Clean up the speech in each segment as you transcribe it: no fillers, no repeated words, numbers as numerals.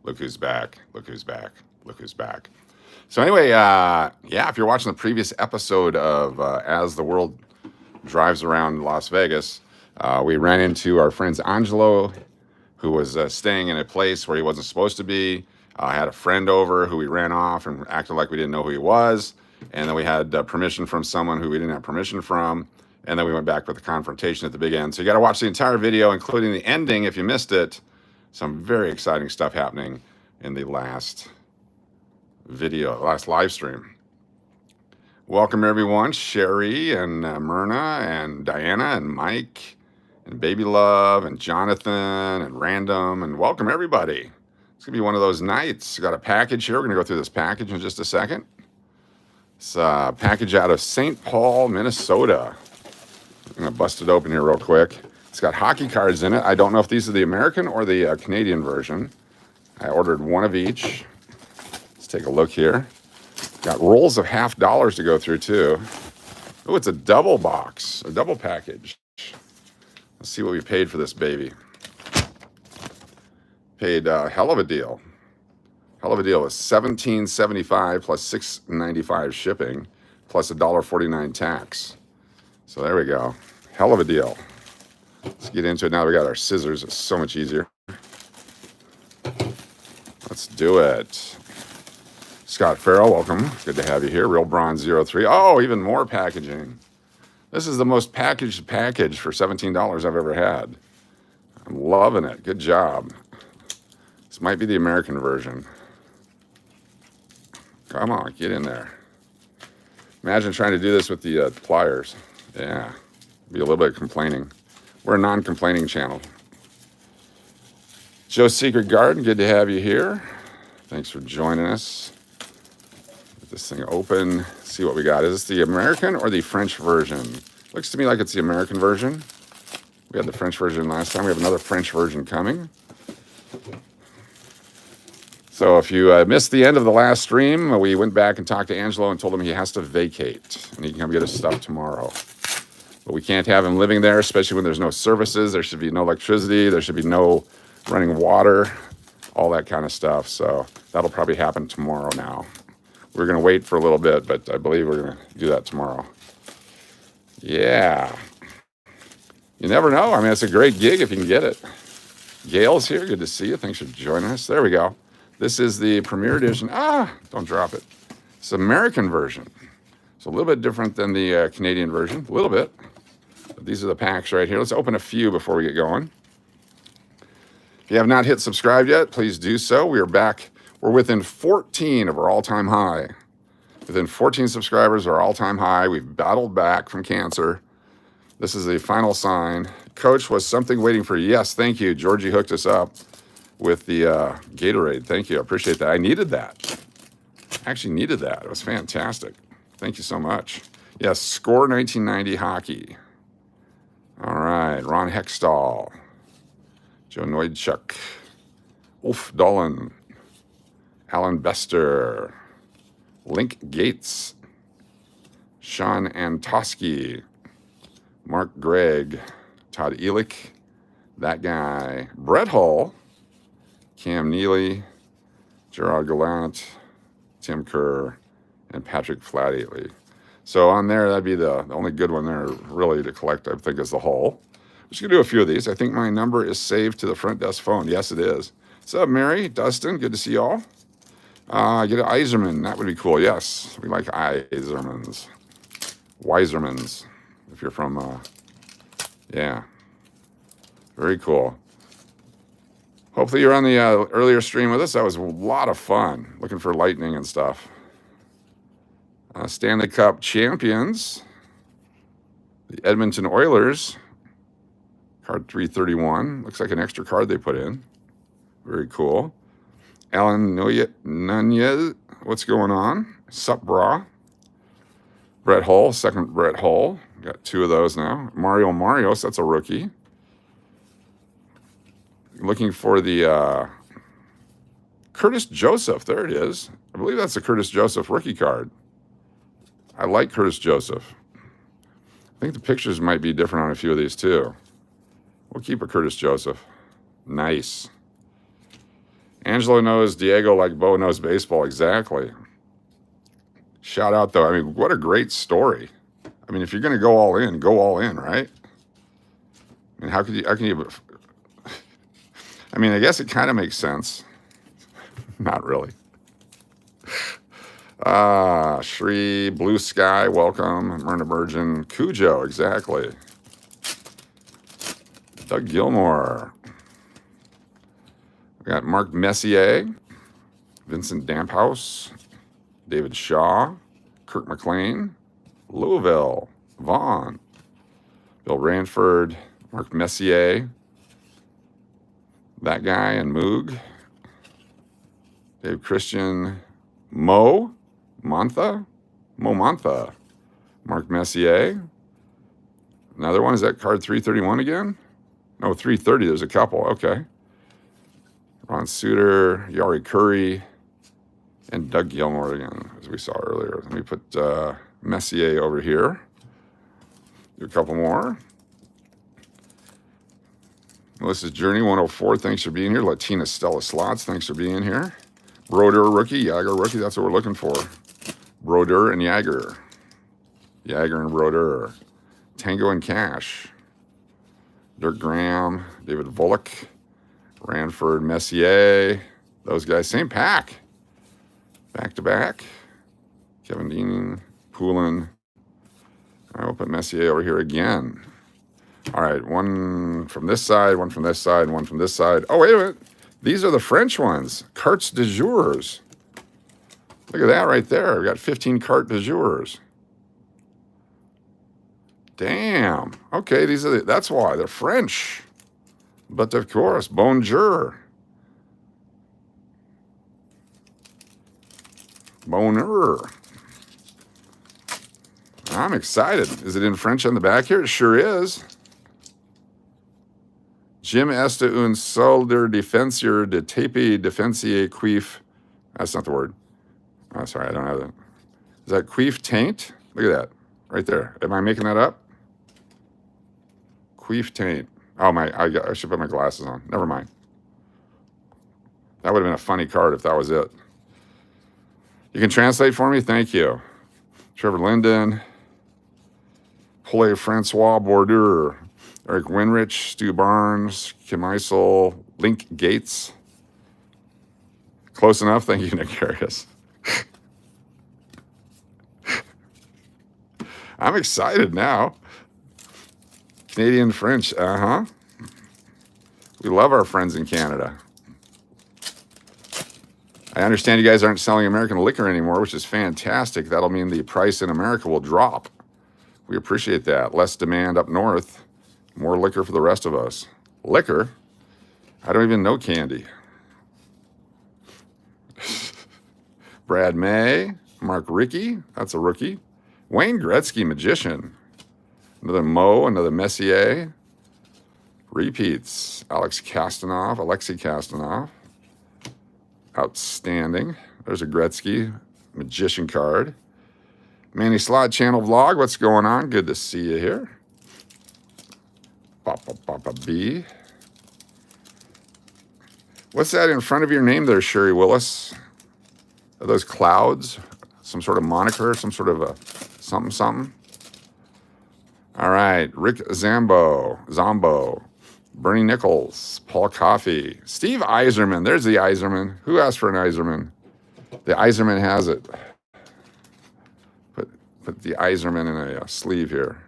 Look who's back. Look who's back. Look who's back. So anyway, yeah, if you're watching the previous episode of As the World Drives Around Las Vegas, we ran into our friends Angelo, who was staying in a place where he wasn't supposed to be. I had a friend over who we ran off and acted like we didn't know who he was. And then we had permission from someone who we didn't have permission from. And then we went back with the confrontation at the big end. So you got to watch the entire video, including the ending if you missed it. Some very exciting stuff happening in the last video, last live stream. Welcome everyone, Sherry and Myrna and Diana and Mike and Baby Love and Jonathan and Random, and welcome everybody. It's gonna be one of those nights. Got a package here. We're gonna go through this package in just a second. It's a package out of St. Paul, Minnesota. I'm gonna bust it open here real quick. It's got hockey cards in it. I don't know if these are the American or the Canadian version. I ordered one of each. Let's take a look here. Got rolls of $50 to go through too. Oh, it's a double box, a double package. Let's see what we paid for this baby. Paid a hell of a deal. Hell of a deal. It was $17.75 plus $6.95 shipping plus $1.49 tax. So there we go. Hell of a deal. Let's get into it now. We got our scissors. It's so much easier. Let's do it. Scott Farrell, welcome. Good to have you here. Real Bronze 03. Oh, even more packaging. This is the most packaged package for $17 I've ever had. I'm loving it. Good job. This might be the American version. Come on, get in there. Imagine trying to do this with the pliers. Yeah, be a little bit complaining. We're a non-complaining channel. Joe's Secret Garden, good to have you here. Thanks for joining us. Get this thing open, see what we got. Is this the American or the French version? Looks to me like it's the American version. We had the French version last time. We have another French version coming. So if you missed the end of the last stream, we went back and talked to Angelo and told him he has to vacate and he can come get his stuff tomorrow. But we can't have him living there, especially when there's no services. There should be no electricity. There should be no running water, all that kind of stuff. So that'll probably happen tomorrow now. We're going to wait for a little bit, but I believe we're going to do that tomorrow. Yeah. You never know. I mean, it's a great gig if you can get it. Gail's here. Good to see you. Thanks for joining us. There we go. This is the premiere edition. Don't drop it. It's the American version. It's a little bit different than the Canadian version. A little bit. But these are the packs right here. Let's open a few before we get going. If you have not hit subscribe yet, please do so. We are back. We're within 14 of our all-time high. Within 14 subscribers, our all-time high. We've battled back from cancer. This is the final sign. Coach, was something waiting for you? Yes, thank you. Georgie hooked us up with the Gatorade. Thank you. I appreciate that. I needed that. I actually needed that. It was fantastic. Thank you so much. Yes, Score 1990 Hockey. All right. Ron Hextall. Joe Noidchuk. Ulf Dolan. Alan Bester. Link Gates. Sean Antosky. Mark Gregg. Todd Elick. That guy. Brett Hull. Cam Neely, Gerard Gallant, Tim Kerr, and Patrick Flatley. So on there, that'd be the only good one there really to collect, I think, is the Hull. I'm just going to do a few of these. I think my number is saved to the front desk phone. Yes, it is. What's up, Mary? Dustin, good to see y'all. Get an Iserman. That would be cool. Yes, we like Isermans. Weisermans, if you're from, yeah. Very cool. Hopefully you're on the earlier stream with us. That was a lot of fun, looking for lightning and stuff. Stanley Cup champions, the Edmonton Oilers, card 331. Looks like an extra card they put in. Very cool. Alan Nunez, what's going on? Sup, brah. Brett Hull, second Brett Hull. Got two of those now. Mario Marios, that's a rookie. Looking for the Curtis Joseph. There it is. I believe that's the Curtis Joseph rookie card. I like Curtis Joseph. I think the pictures might be different on a few of these too. We'll keep a Curtis Joseph. Nice. Angelo knows Diego like Bo knows baseball. Exactly. Shout out, though. I mean, what a great story. I mean, if you're going to go all in, right? I mean, how can you, I mean, I guess it kind of makes sense. Not really. Shri, Blue Sky, welcome. Myrna Virgin, Cujo, exactly. Doug Gilmore. We got Mark Messier, Vincent Damphouse, David Shaw, Kirk McLean, Louisville, Vaughn, Bill Ranford, Mark Messier, that guy, and Moog, Dave Christian, Mo Montha, Mark Messier. Another one, is that card 331 again? No, 330, there's a couple, okay. Ron Suter, Yari Curry, and Doug Gilmore again, as we saw earlier. Let me put Messier over here. Do a couple more. Melissa's Journey 104, thanks for being here. Latina Stella Slots, thanks for being here. Broder rookie, Yager rookie, that's what we're looking for. Broder and Yager. Yager and Broder. Tango and Cash. Dirk Graham, David Volek, Ranford, Messier, those guys, same pack. Back to back. Kevin Deaning, Poulin. I will put Messier over here again. All right, one from this side, one from this side, one from this side. Oh, wait a minute. These are the French ones. Cartes de Jours. Look at that right there. We got 15 Cartes de Jours. Damn. Okay, that's why. They're French. But of course, bonjour. Bonheur. I'm excited. Is it in French on the back here? It sure is. Jim est un solder defenseur de tape defensier quif. That's not the word. Oh, sorry, I don't have that. Is that quif taint? Look at that. Right there. Am I making that up? Queef taint. Oh, I should put my glasses on. Never mind. That would have been a funny card if that was it. You can translate for me? Thank you. Trevor Linden. Paul Francois Bordur. Eric Winrich. Stu Barnes. Kim Eisel. Link Gates. Close enough? Thank you, Nick Harris. I'm excited now. Canadian French, We love our friends in Canada. I understand you guys aren't selling American liquor anymore, which is fantastic. That'll mean the price in America will drop. We appreciate that. Less demand up north, more liquor for the rest of us. Liquor? I don't even know candy. Brad May, Mark Rickey, that's a rookie. Wayne Gretzky, magician. Another Mo, another Messier. Repeats. Alexei Kastanov. Outstanding. There's a Gretzky magician card. Mannyï² channel vlog. What's going on? Good to see you here. Papa B. What's that in front of your name there, Sherry Willis? Are those clouds? Some sort of moniker? Some sort of a something? All right. Rick Zombo. Bernie Nichols. Paul Coffey. Steve Eiserman. There's the Eiserman. Who asked for an Eiserman? The Eiserman has it. Put the Eiserman in a sleeve here.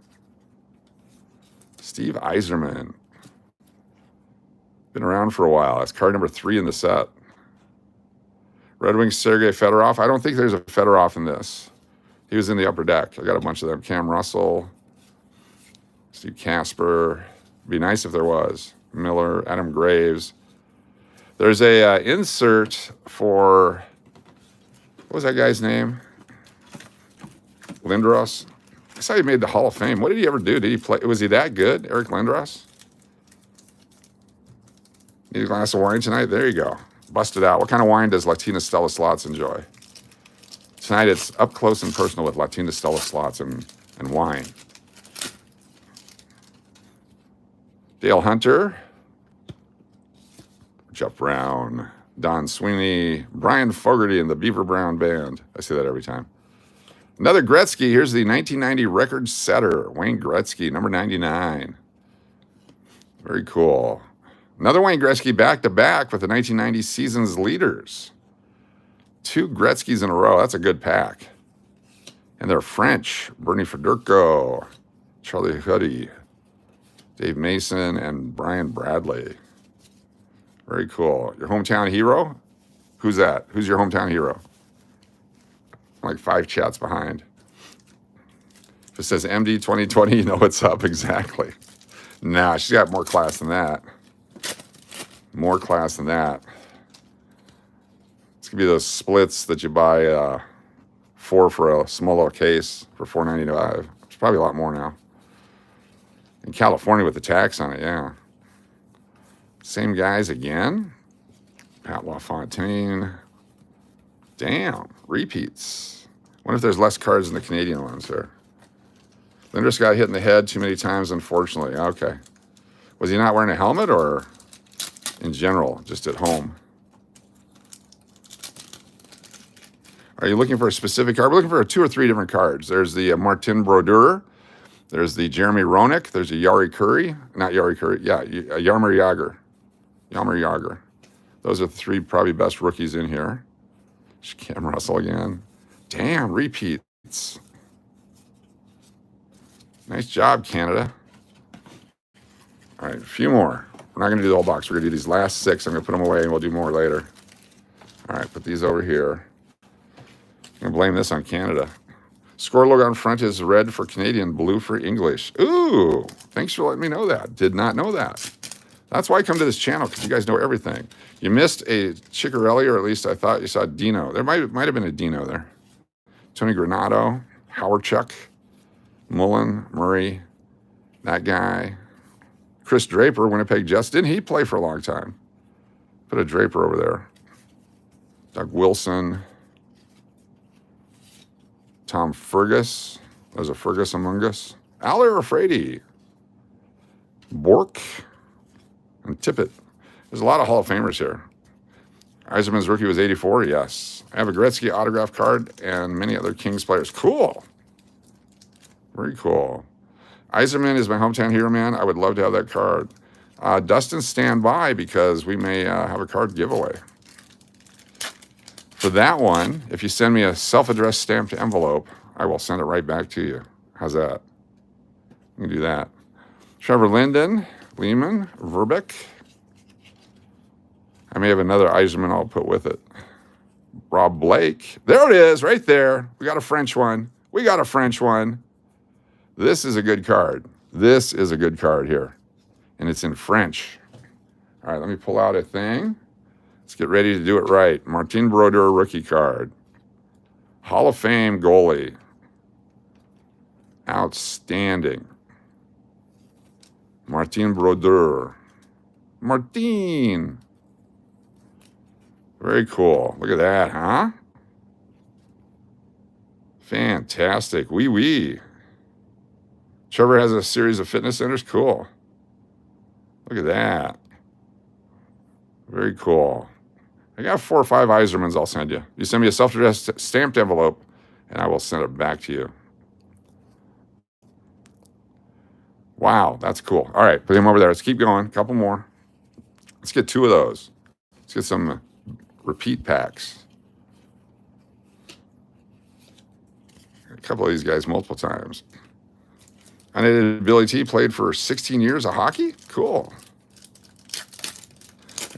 Steve Eiserman. Been around for a while. That's card number 3 in the set. Red Wings Sergei Fedorov. I don't think there's a Fedorov in this. He was in the upper deck. I got a bunch of them. Cam Russell. Steve Casper. Be nice if there was. Miller. Adam Graves. There's a insert for... What was that guy's name? Lindros. I saw he made the Hall of Fame. What did he ever do? Did he play? Was he that good? Eric Lindros? Need a glass of wine tonight? There you go. Bust it out. What kind of wine does Latina Stella Slots enjoy? Tonight it's up close and personal with Latina Stella Slots and wine. Dale Hunter. Jeff Brown. Don Sweeney, Brian Fogarty, and the Beaver Brown Band. I say that every time. Another Gretzky. Here's the 1990 record setter, Wayne Gretzky, number 99. Very cool. Another Wayne Gretzky back-to-back with the 1990 season's leaders. 2 Gretzkys in a row. That's a good pack. And they're French. Bernie Federko, Charlie Huddy, Dave Mason, and Brian Bradley. Very cool. Your hometown hero? Who's that? Who's your hometown hero? I'm like 5 chats behind. If it says MD 2020, you know what's up. Exactly. Nah, she's got more class than that. More class than that. It's going to be those splits that you buy 4 for a small little case for $4.95. It's probably a lot more now. In California with the tax on it, yeah. Same guys again. Pat LaFontaine. Damn, repeats. Wonder if there's less cards than the Canadian ones there. Lindros got hit in the head too many times, unfortunately. Okay. Was he not wearing a helmet or in general, just at home? Are you looking for a specific card? We're looking for 2 or 3 different cards. There's the Martin Brodeur. There's the Jeremy Roenick. There's a Yari Curry. Not Yari Curry. Yeah, Jaromir Jagr. Jaromir Jagr. Those are the 3 probably best rookies in here. Cam Russell again. Damn, repeats. Nice job, Canada. All right, a few more. We're not going to do the whole box. We're going to do these last 6. I'm going to put them away, and we'll do more later. All right, put these over here. I'm going to blame this on Canada. Score logo on front is red for Canadian, blue for English. Ooh, thanks for letting me know that. Did not know that. That's why I come to this channel, because you guys know everything. You missed a Ciccarelli, or at least I thought you saw Dino. There might have been a Dino there. Tony Granato, Howard Chuck, Mullen, Murray, that guy. Chris Draper, Winnipeg Jets. Didn't he play for a long time? Put a Draper over there. Doug Wilson. Tom Fergus. There's a Fergus among us. Ali Rafredi. Bork. And Tippett. There's a lot of Hall of Famers here. Yzerman's rookie was 84, yes. I have a Gretzky autograph card and many other Kings players. Cool. Very cool. Yzerman is my hometown hero, man. I would love to have that card. Dustin, stand by because we may have a card giveaway. For that one, if you send me a self-addressed stamped envelope, I will send it right back to you. How's that? You can do that. Trevor Linden, Lehman, Verbeek. I may have another Yzerman I'll put with it. Rob Blake. There it is, right there. We got a French one. We got a French one. This is a good card. This is a good card here. And it's in French. All right, let me pull out a thing. Let's get ready to do it right. Martin Brodeur rookie card. Hall of Fame goalie. Outstanding. Martin Brodeur. Martin. Very cool. Look at that, huh? Fantastic. Wee wee. Trevor has a series of fitness centers. Cool. Look at that. Very cool. I got 4 or 5 Yzermans I'll send you. You send me a self-addressed stamped envelope, and I will send it back to you. Wow, that's cool. All right, put him over there. Let's keep going. A couple more. Let's get 2 of those. Let's get some repeat packs. A couple of these guys multiple times. I did Billy T. Played for 16 years of hockey. Cool.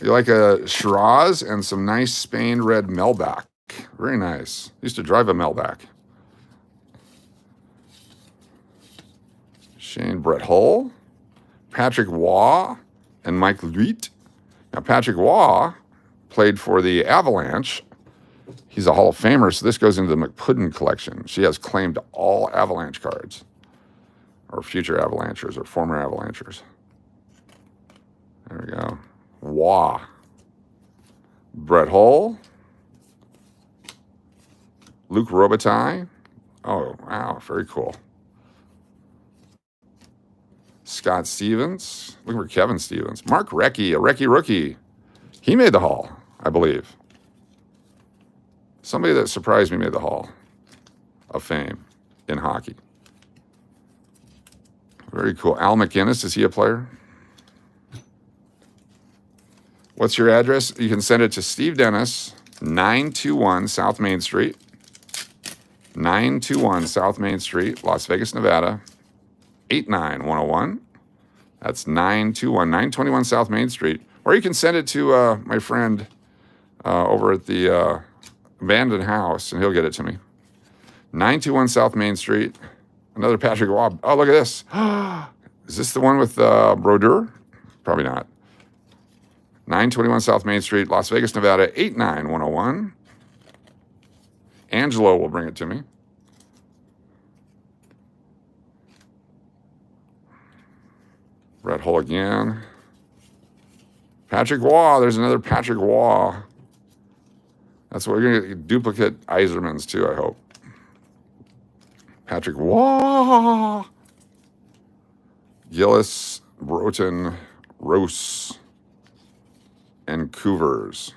You like a Shiraz and some nice Spain red Melback. Very nice. Used to drive a Melback. Shane Brett Hull, Patrick Waugh, and Mike Luit. Now, Patrick Waugh played for the Avalanche. He's a Hall of Famer, so this goes into the McPudden collection. She has claimed all Avalanche cards, or future Avalanchers, or former Avalanchers. There we go. Waugh. Brett Hull. Luc Robitaille. Oh, wow, very cool. Scott Stevens. Looking for Kevin Stevens. Mark Recchi, a Recchi rookie. He made the Hall. I believe. Somebody that surprised me made the Hall of Fame in hockey. Very cool. Al MacInnis, is he a player? What's your address? You can send it to Steve Dennis, 921 South Main Street. 921 South Main Street, Las Vegas, Nevada, 89101. That's 921 South Main Street. Or you can send it to my friend over at the abandoned house, and he'll get it to me. 921 South Main Street. Another Patrick Waugh. Oh, look at this. Is this the one with Brodeur? Probably not. 921 South Main Street, Las Vegas, Nevada, 89101. Angelo will bring it to me. Red hole again. Patrick Waugh. There's another Patrick Waugh. That's what we're going to get. Duplicate Eisermans too, I hope. Patrick Waugh. Gillis, Broughton, Rose, and Curvers.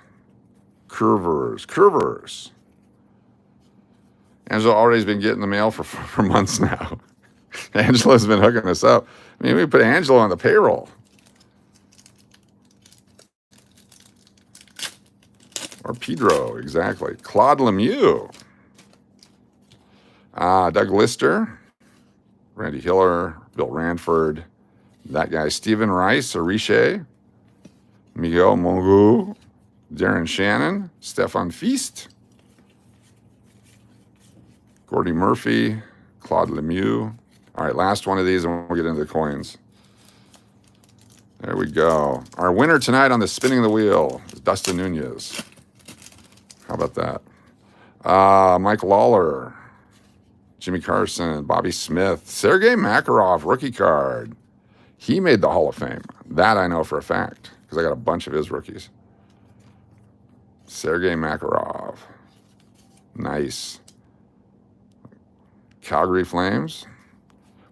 Angela already has been getting the mail for months now. Angela's been hooking us up. I mean, we put Angela on the payroll. Or Pedro, exactly. Claude Lemieux. Doug Lister. Randy Hiller. Bill Ranford. That guy, Stephen Rice, Ariche. Miguel Mongu. Darren Shannon. Stefan Feast. Gordy Murphy. Claude Lemieux. All right, last one of these, and we'll get into the coins. There we go. Our winner tonight on the spinning the wheel is Dustin Nunez. How about that? Mike Lawler, Jimmy Carson, Bobby Smith, Sergei Makarov, rookie card. He made the Hall of Fame. That I know for a fact, because I got a bunch of his rookies. Sergei Makarov. Nice. Calgary Flames.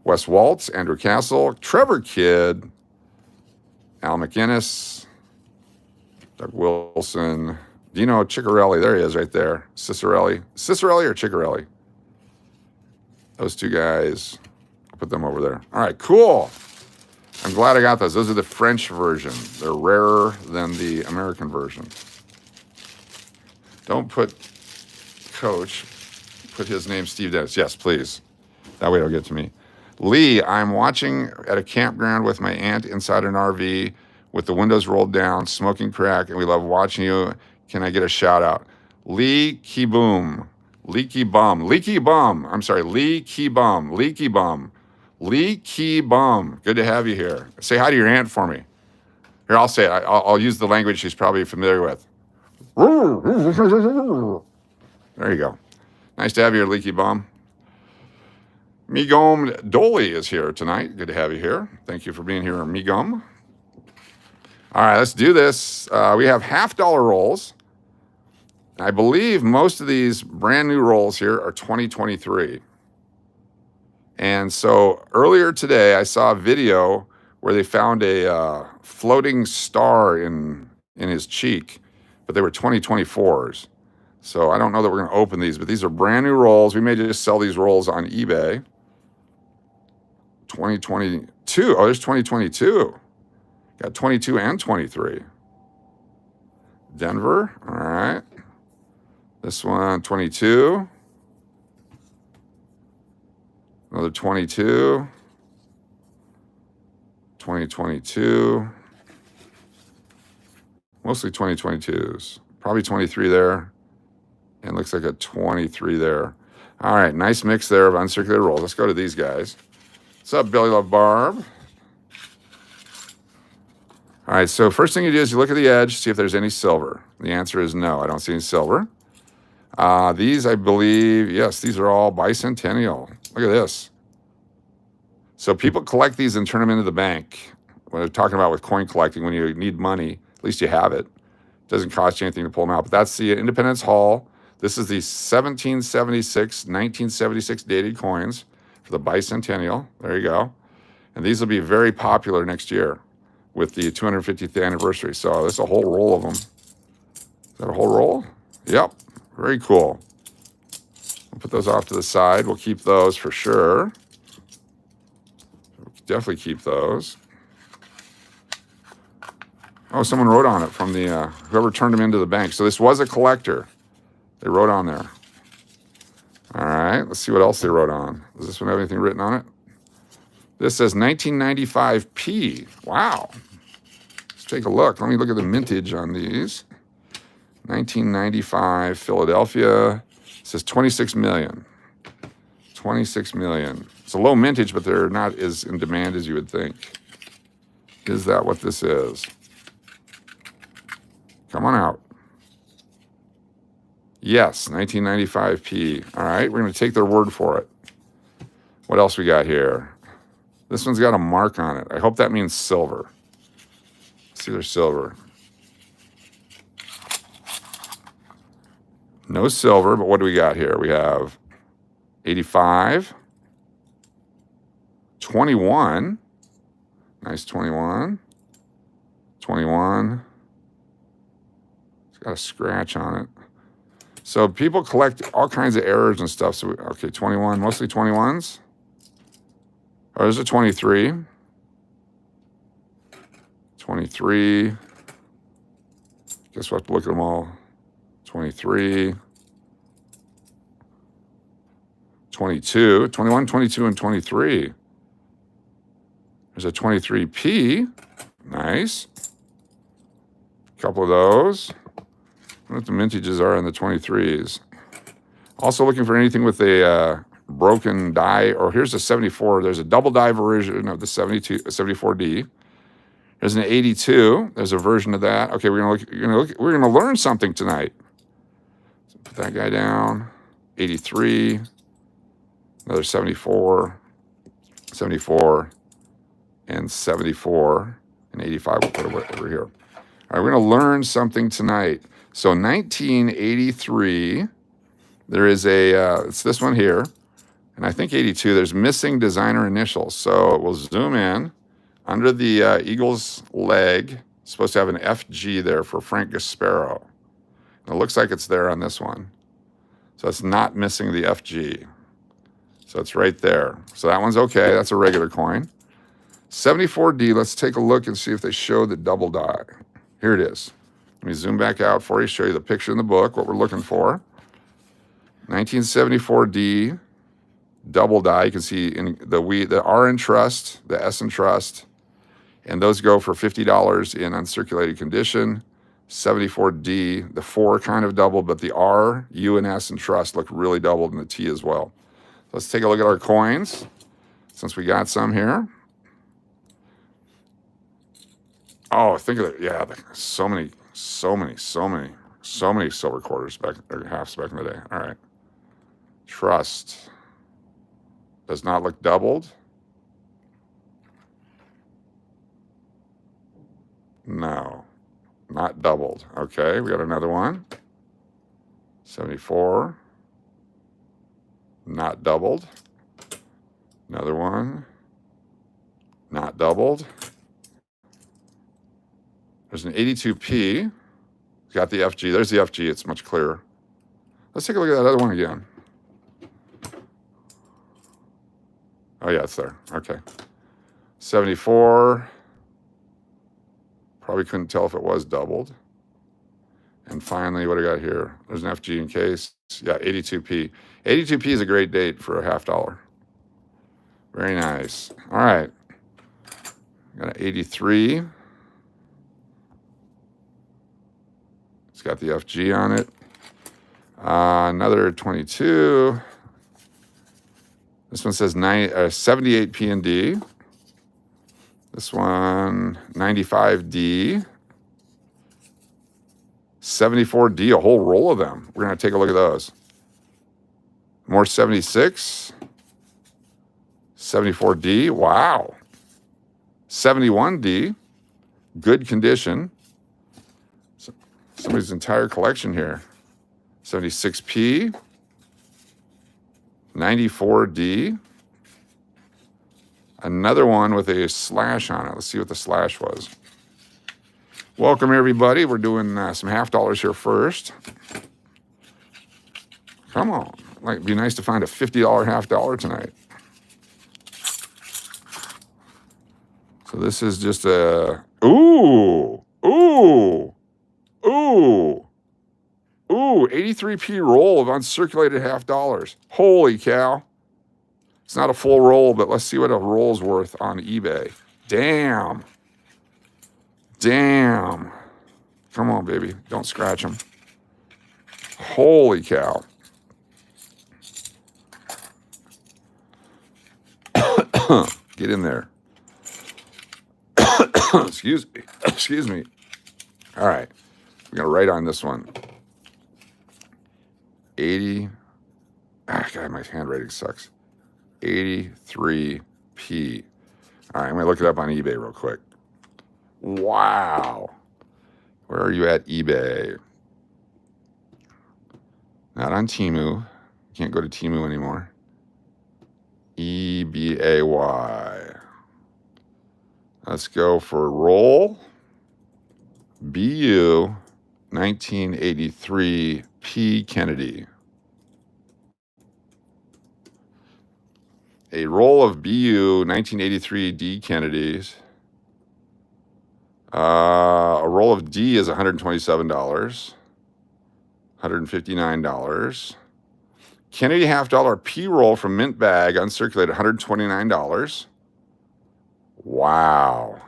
Wes Waltz, Andrew Castle, Trevor Kidd, Al MacInnis, Doug Wilson, Dino Ciccarelli. There he is right there. Cicerelli or Ciccarelli? Those two guys. I'll put them over there. All right, cool. I'm glad I got those. Those are the French version. They're rarer than the American version. Don't put Coach. Put his name, Steve Dennis. Yes, please. That way it'll get to me. Lee, I'm watching at a campground with my aunt inside an RV with the windows rolled down, smoking crack, and we love watching you. Can I get a shout out? Lee Keyboom. Leaky Bum. Leaky Bum. I'm sorry, Lee Key Bum. Leaky Bum. Lee Key Bum. Good to have you here. Say hi to your aunt for me. Here, I'll say it. I'll use the language she's probably familiar with. There you go. Nice to have you here, Leaky Bum. Migom Dolly is here tonight. Good to have you here. Thank you for being here, Migom. All right, let's do this. We have $50 rolls. I believe most of these brand new rolls here are 2023. And so earlier today, I saw a video where they found a floating star in his cheek, but they were 2024s. So I don't know that we're going to open these, but these are brand new rolls. We may just sell these rolls on eBay. 2022. Oh, there's 2022. Got 22 and 23. Denver. All right. This one, 22. Another 22. 2022. Mostly 2022s. Probably 23 there. And looks like a 23 there. All right, nice mix there of uncirculated rolls. Let's go to these guys. What's up, Billy Love Barb? All right, so first thing you do is you look at the edge, see if there's any silver. The answer is no, I don't see any silver. These, I believe, yes, these are all bicentennial. Look at this. So people collect these and turn them into the bank. When they're talking about with coin collecting, when you need money, at least you have it. It doesn't cost you anything to pull them out. But that's the Independence Hall. This is the 1776, 1976 dated coins for the bicentennial. There you go. And these will be very popular next year with the 250th anniversary. So there's a whole roll of them. Is that a whole roll? Yep. Very cool. We'll put those off to the side. We'll keep those for sure. We'll definitely keep those. Oh, someone wrote on it from the whoever turned them into the bank. So this was a collector. They wrote on there. All right, let's see what else they wrote on. Does this one have anything written on it? This says 1995P. Wow. Let's take a look. Let me look at the mintage on these. 1995 Philadelphia. It says 26 million. 26 million. It's a low mintage, but they're not as in demand as you would think. Is that what this is? Come on out. Yes, 1995P. All right, we're going to take their word for it. What else we got here? This one's got a mark on it. I hope that means silver. Let's see their silver. No silver, but what do we got here? We have 85, 21. Nice 21. 21. It's got a scratch on it. So people collect all kinds of errors and stuff. So, okay, 21, mostly 21s. Oh, there's a 23. 23. Guess we'll have to look at them all. 23. 22. 21, 22, and 23. There's a 23P. Nice. A couple of those. I wonder what the mintages are in the 23s. Also looking for anything with a broken die. Or here's a 74. There's a double die version of the 74D. There's an 82. There's a version of that. Okay, we're gonna learn something tonight. So put that guy down. 83. Another 74. 74. And 74. And 85. We'll put it over here. All right, we're gonna learn something tonight. So 1983, there is it's this one here, and I think 82, there's missing designer initials. So we'll zoom in. Under the Eagles leg, it's supposed to have an FG there for Frank Gasparo. And it looks like it's there on this one. So it's not missing the FG. So it's right there. So that one's okay, that's a regular coin. 74D, let's take a look and see if they show the double die. Here it is. Let me zoom back out for you, show you the picture in the book, what we're looking for. 1974D, double die. You can see in the R in trust, the S in trust, and those go for $50 in uncirculated condition. 74D, the 4 kind of doubled, but the R, U, and S in trust look really doubled, and the T as well. Let's take a look at our coins, since we got some here. Oh, think of it. Yeah, so many silver quarters back, or halves back in the day. All right. Trust. Does not look doubled. No, not doubled. Okay, we got another one. 74. Not doubled. Another one. Not doubled. There's an 82P. Got the FG. There's the FG. It's much clearer. Let's take a look at that other one again. Oh, yeah, it's there. Okay. 74. Probably couldn't tell if it was doubled. And finally, what do I got here? There's an FG in case. Yeah, 82P. 82P is a great date for a $50. Very nice. All right. Got an 83. It's got the FG on it. Another 22. This one says 78 P&D. This one, 95D. 74D, a whole roll of them. We're going to take a look at those. More 76. 74D, wow. 71D, good condition. Somebody's entire collection here. 76P. 94D. Another one with a slash on it. Let's see what the slash was. Welcome, everybody. We're doing some half dollars here first. Come on. It'd be nice to find a $50 half dollar tonight. So this is just a... Ooh! 83p roll of uncirculated half dollars. Holy cow. It's not a full roll, but let's see what a roll's worth on eBay. Damn. Come on, baby. Don't scratch them. Holy cow. Get in there. Excuse me. All right. We're going to write on this one. 80. God, my handwriting sucks. 83p. All right, I'm going to look it up on eBay real quick. Wow. Where are you at eBay? Not on Temu. Can't go to Temu anymore. EBAY. Let's go for roll. BU 1983 P. Kennedy. A roll of BU 1983 D. Kennedys. A roll of D is $127. $159. Kennedy half dollar P roll from Mint Bag, uncirculated, $129. Wow.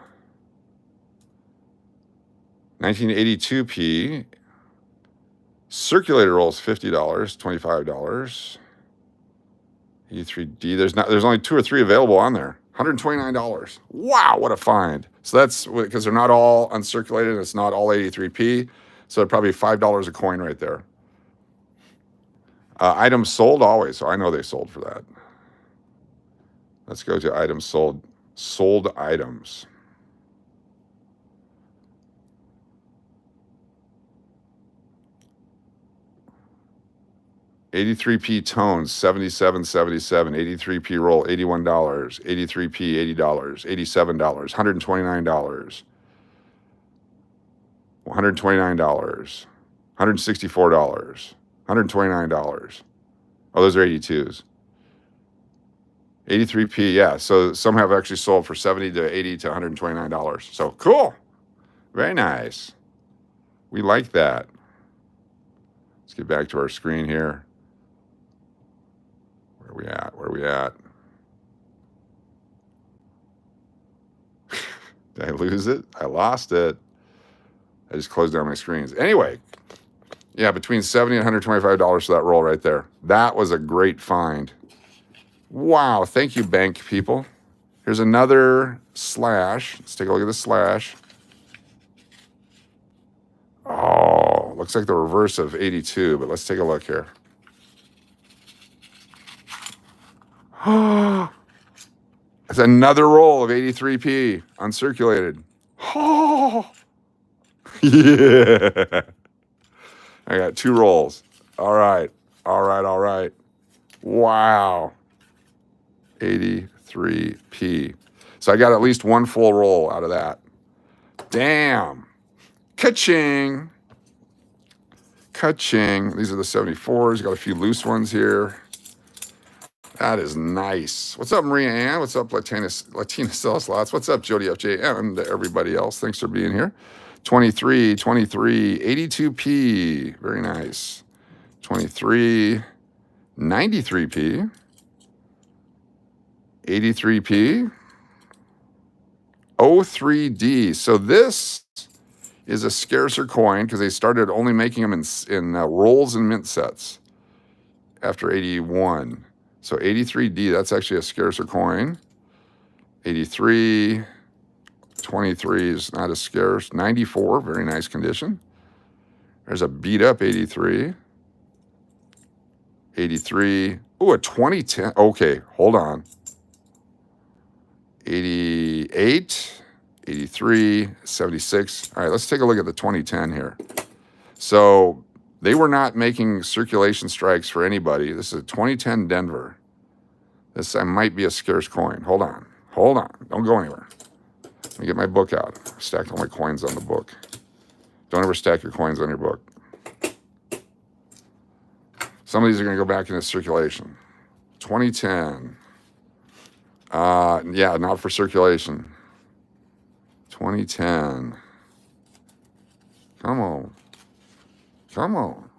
1982 P. Circulated rolls, $50, $25. E3D. There's only 2 or 3 available on there. $129. Wow, what a find. So that's because they're not all uncirculated and it's not all 83p. So probably $5 a coin right there. Items sold always, so I know they sold for that. Let's go to items sold. Sold items. $83p tones, $77.77. 83p roll, $81. 83p, $80. $87. $129. $129. $164. $129. Oh, those are 82s. 83p, yeah. So some have actually sold for $70 to $80 to $129. So cool. Very nice. We like that. Let's get back to our screen here. Where are we at? Did I lose it? I lost it. I just closed down my screens. Anyway, yeah, between $70 and $125 for that roll right there. That was a great find. Wow, thank you, bank people. Here's another slash. Let's take a look at the slash. Oh, looks like the reverse of 82, but let's take a look here. It's another roll of 83p uncirculated. Oh, yeah. I got 2 rolls. All right. Wow. 83p. So I got at least 1 full roll out of that. Damn. Ka-ching. These are the 74s. Got a few loose ones here. That is nice. What's up, Maria Ann? What's up, Latina SoloSlots? What's up, Jody FJ? And everybody else. Thanks for being here. 23, 82p. Very nice. 23, 93p. 83p. 03D. So this is a scarcer coin because they started only making them in rolls and mint sets after 81. So 83D, that's actually a scarcer coin. 83, 23 is not as scarce. 94, very nice condition. There's a beat up 83. 83, ooh, a 2010, okay, hold on. 88, 83, 76. All right, let's take a look at the 2010 here. So they were not making circulation strikes for anybody. This is a 2010 Denver. This might be a scarce coin. Hold on. Don't go anywhere. Let me get my book out. I stacked all my coins on the book. Don't ever stack your coins on your book. Some of these are going to go back into circulation. 2010. Yeah, not for circulation. 2010. Come on. Come on.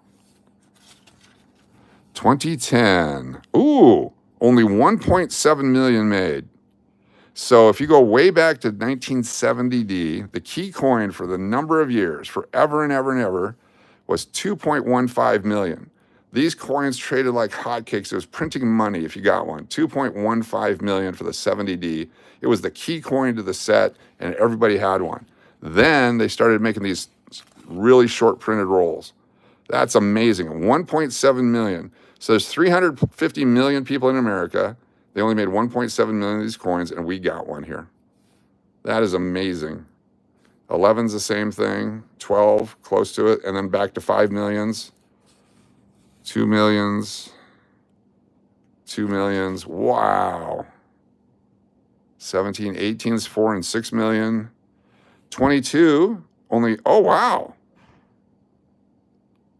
2010. Ooh, only 1.7 million made. So if you go way back to 1970D, the key coin for the number of years, forever and ever and ever, was 2.15 million. These coins traded like hotcakes. It was printing money if you got one. 2.15 million for the 70D. It was the key coin to the set, and everybody had one. Then they started making these really short printed rolls. That's amazing. 1.7 million. So there's 350 million people in America. They only made 1.7 million of these coins, and we got one here. That is amazing. 11's the same thing. 12, close to it. And then back to 5 millions. 2 millions. 2 millions. Wow. 17, 18's 4 and 6 million. 22, only, oh, wow.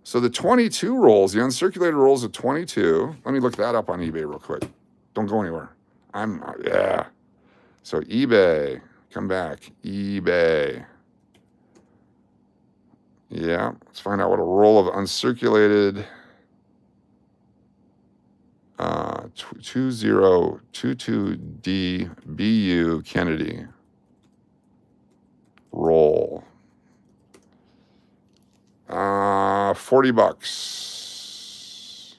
So the 22 rolls, the uncirculated rolls of 22, let me look that up on eBay real quick. Don't go anywhere. Yeah. So eBay, come back, eBay. Yeah, let's find out what a roll of uncirculated 2022D BU Kennedy roll. 40 bucks.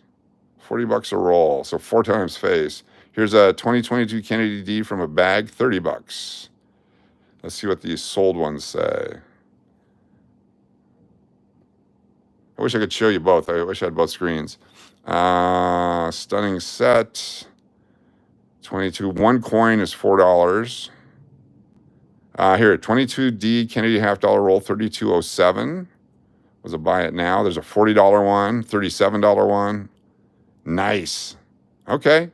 40 bucks a roll, so 4 times face. Here's a 2022 Kennedy D from a bag, 30 bucks. Let's see what these sold ones say. I wish I could show you both. I wish I had both screens. Stunning set. 22. One coin is $4. Here, 22D Kennedy $half roll, 3207. Was a buy it now. There's a $40 one, $37 one. Nice. Okay.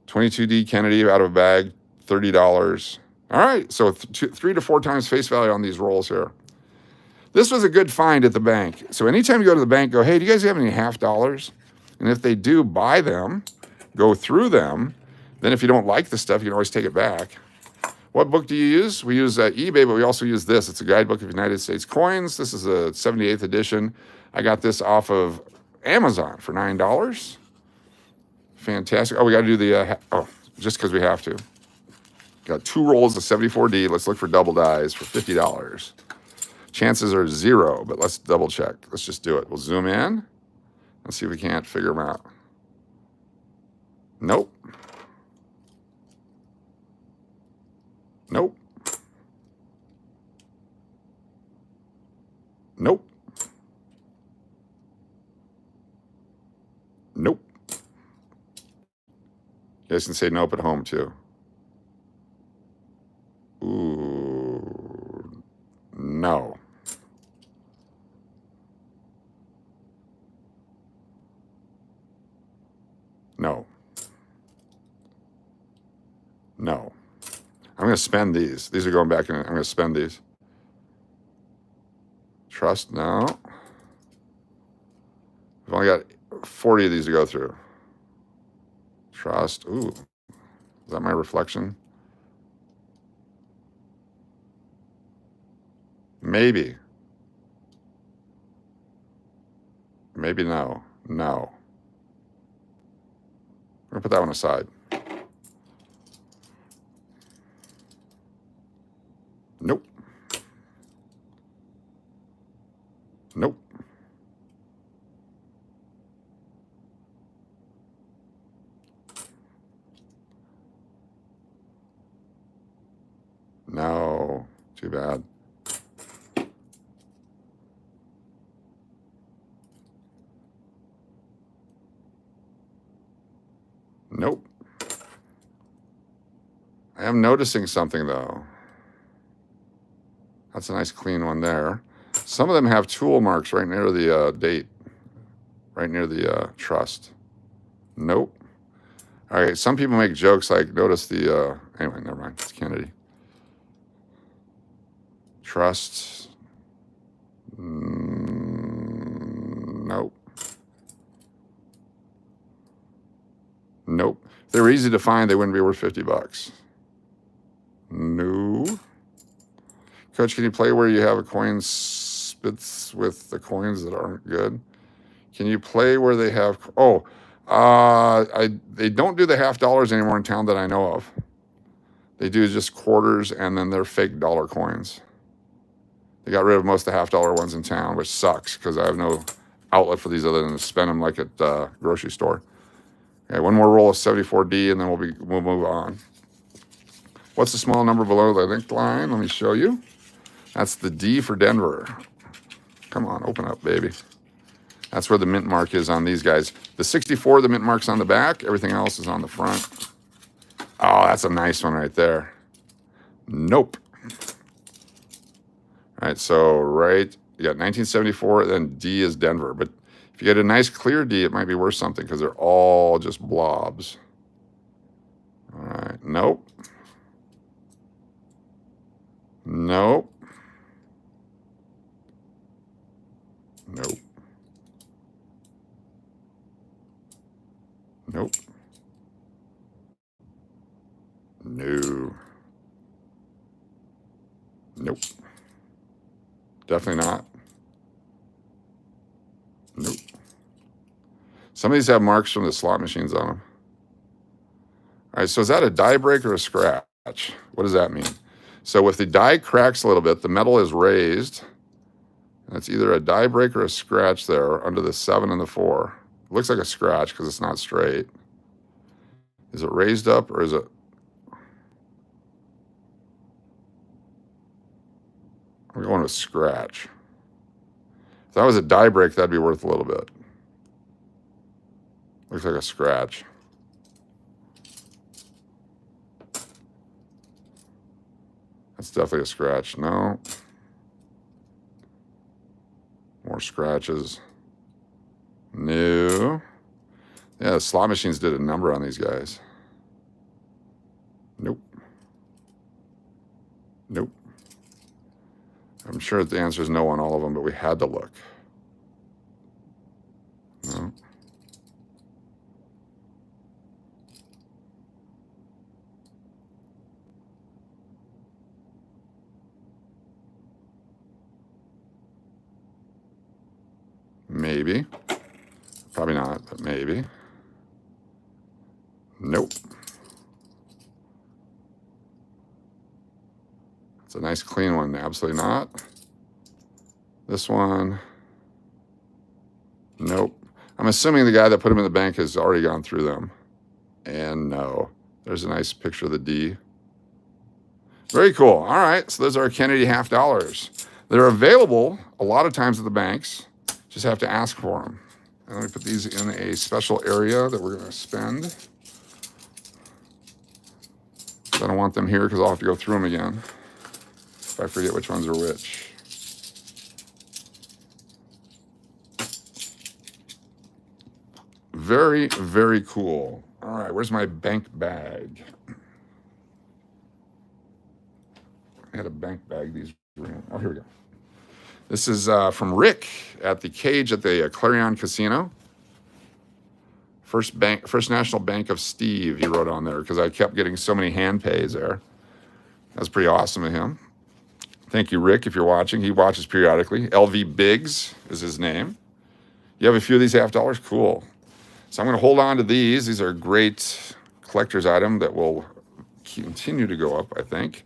22D Kennedy out of a bag, $30. All right, so 3 to 4 times face value on these rolls here. This was a good find at the bank. So anytime you go to the bank, go, hey, do you guys have any $half? And if they do, buy them, go through them. Then if you don't like the stuff, you can always take it back. What book do you use? We use eBay, but we also use this. It's a guidebook of United States coins. This is a 78th edition. I got this off of Amazon for $9. Fantastic. Oh, we got to do the, just because we have to. Got 2 rolls of 74D. Let's look for double dies for $50. Chances are 0, but let's double check. Let's just do it. We'll zoom in. Let's see if we can't figure them out. Nope. Nope. Nope. Nope. You guys can say nope at home too. Ooh. No. No. No. I'm going to spend these. These are going back in. I'm going to spend these. Trust, no. I've only got 40 of these to go through. Trust, ooh. Is that my reflection? Maybe. Maybe no. No. I'm going to put that one aside. Nope. Nope. No. Too bad. Nope. I am noticing something though. That's a nice clean one there. Some of them have tool marks right near the date, right near the trust. Nope. All right, some people make jokes like, notice the, anyway, never mind, it's Kennedy. Trust, Nope. Nope. If they were easy to find, they wouldn't be worth $50. No. Coach, can you play where you have a coin spits with the coins that aren't good? Can you play where they have... Oh, they don't do the half dollars anymore in town that I know of. They do just quarters, and then they're fake dollar coins. They got rid of most of the half dollar ones in town, which sucks because I have no outlet for these other than to spend them like at the grocery store. Okay, one more roll of 74D, and then we'll move on. What's the small number below the linked line? Let me show you. That's the D for Denver. Come on, open up, baby. That's where the mint mark is on these guys. The 64, the mint mark's on the back. Everything else is on the front. Oh, that's a nice one right there. Nope. All right, so you got 1974, then D is Denver. But if you get a nice clear D, it might be worth something because they're all just blobs. All right, nope. Nope. Nope. Nope. No. Nope. Definitely not. Nope. Some of these have marks from the slot machines on them. All right, so is that a die break or a scratch? What does that mean? So if the die cracks a little bit, the metal is raised. And it's either a die break or a scratch there under the 7 and the 4. It looks like a scratch because it's not straight. Is it raised up or is it... I'm going with scratch. If that was a die break, that'd be worth a little bit. Looks like a scratch. That's definitely a scratch. No. More scratches. No. Yeah, the slot machines did a number on these guys. Nope. Nope. I'm sure the answer is no on all of them, but we had to look. No. Maybe. Probably not, but maybe. Nope. It's a nice clean one. Absolutely not. This one. Nope. I'm assuming the guy that put them in the bank has already gone through them. And no. There's a nice picture of the D. Very cool. All right. So those are our Kennedy half dollars. They're available a lot of times at the banks. Just have to ask for them. And let me put these in a special area that we're going to spend. I don't want them here because I'll have to go through them again if I forget which ones are which. Very, very cool. All right, where's my bank bag? I had a bank bag. These were in. Oh, here we go. This is from Rick at the cage at the Clarion Casino. First National Bank of Steve, he wrote on there, because I kept getting so many hand pays there. That's pretty awesome of him. Thank you, Rick, if you're watching. He watches periodically. LV Biggs is his name. You have a few of these half dollars? Cool. So I'm going to hold on to these. These are a great collector's item that will continue to go up, I think.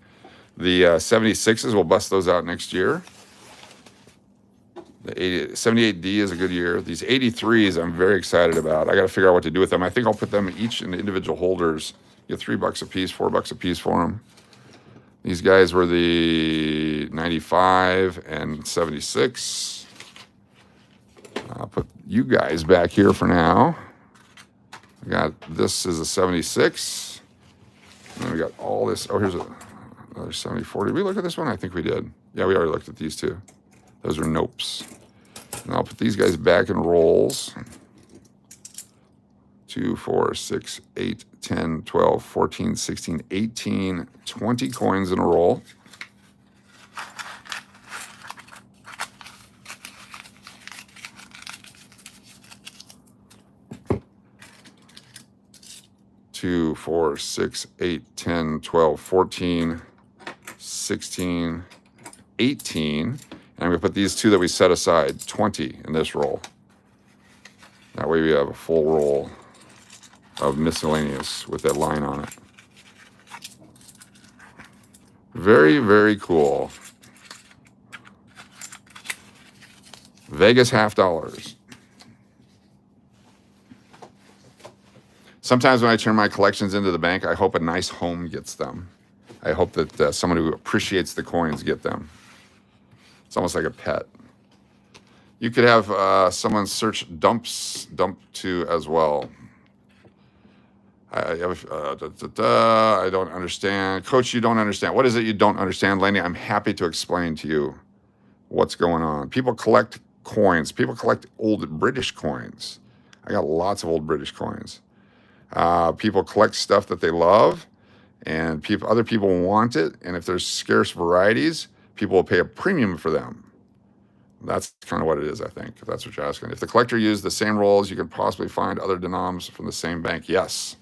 The 76s, we'll bust those out next year. The 78D is a good year. These 83s I'm very excited about. I got to figure out what to do with them. I think I'll put them each in individual holders. Get $3 a piece, $4 a piece for them. These guys were the 95 and 76. I'll put you guys back here for now. We got this is a 76. And then we got all this. Oh, here's another 74. Did we look at this one? I think we did. Yeah, we already looked at these two. Those are nopes. And I'll put these guys back in rolls. 2, 4, 6, 8, 10, 12, 14, 16, 18, 20 coins in a roll. 2, 4, 6, 8, 10, 12, 14, 16, 18. And I'm going to put these two that we set aside, 20 in this roll. That way we have a full roll of miscellaneous with that line on it. Very, very cool. Vegas $50. Sometimes when I turn my collections into the bank, I hope a nice home gets them. I hope that someone who appreciates the coins get them. It's almost like a pet. You could have someone search dump to as well. I don't understand. Coach, you don't understand. What is it you don't understand, Lenny? I'm happy to explain to you what's going on. People collect coins. People collect old British coins. I got lots of old British coins. People collect stuff that they love, and other people want it. And if there's scarce varieties, people will pay a premium for them. That's kind of what it is, I think, if that's what you're asking. If the collector used the same rolls, you can possibly find other denoms from the same bank. Yes.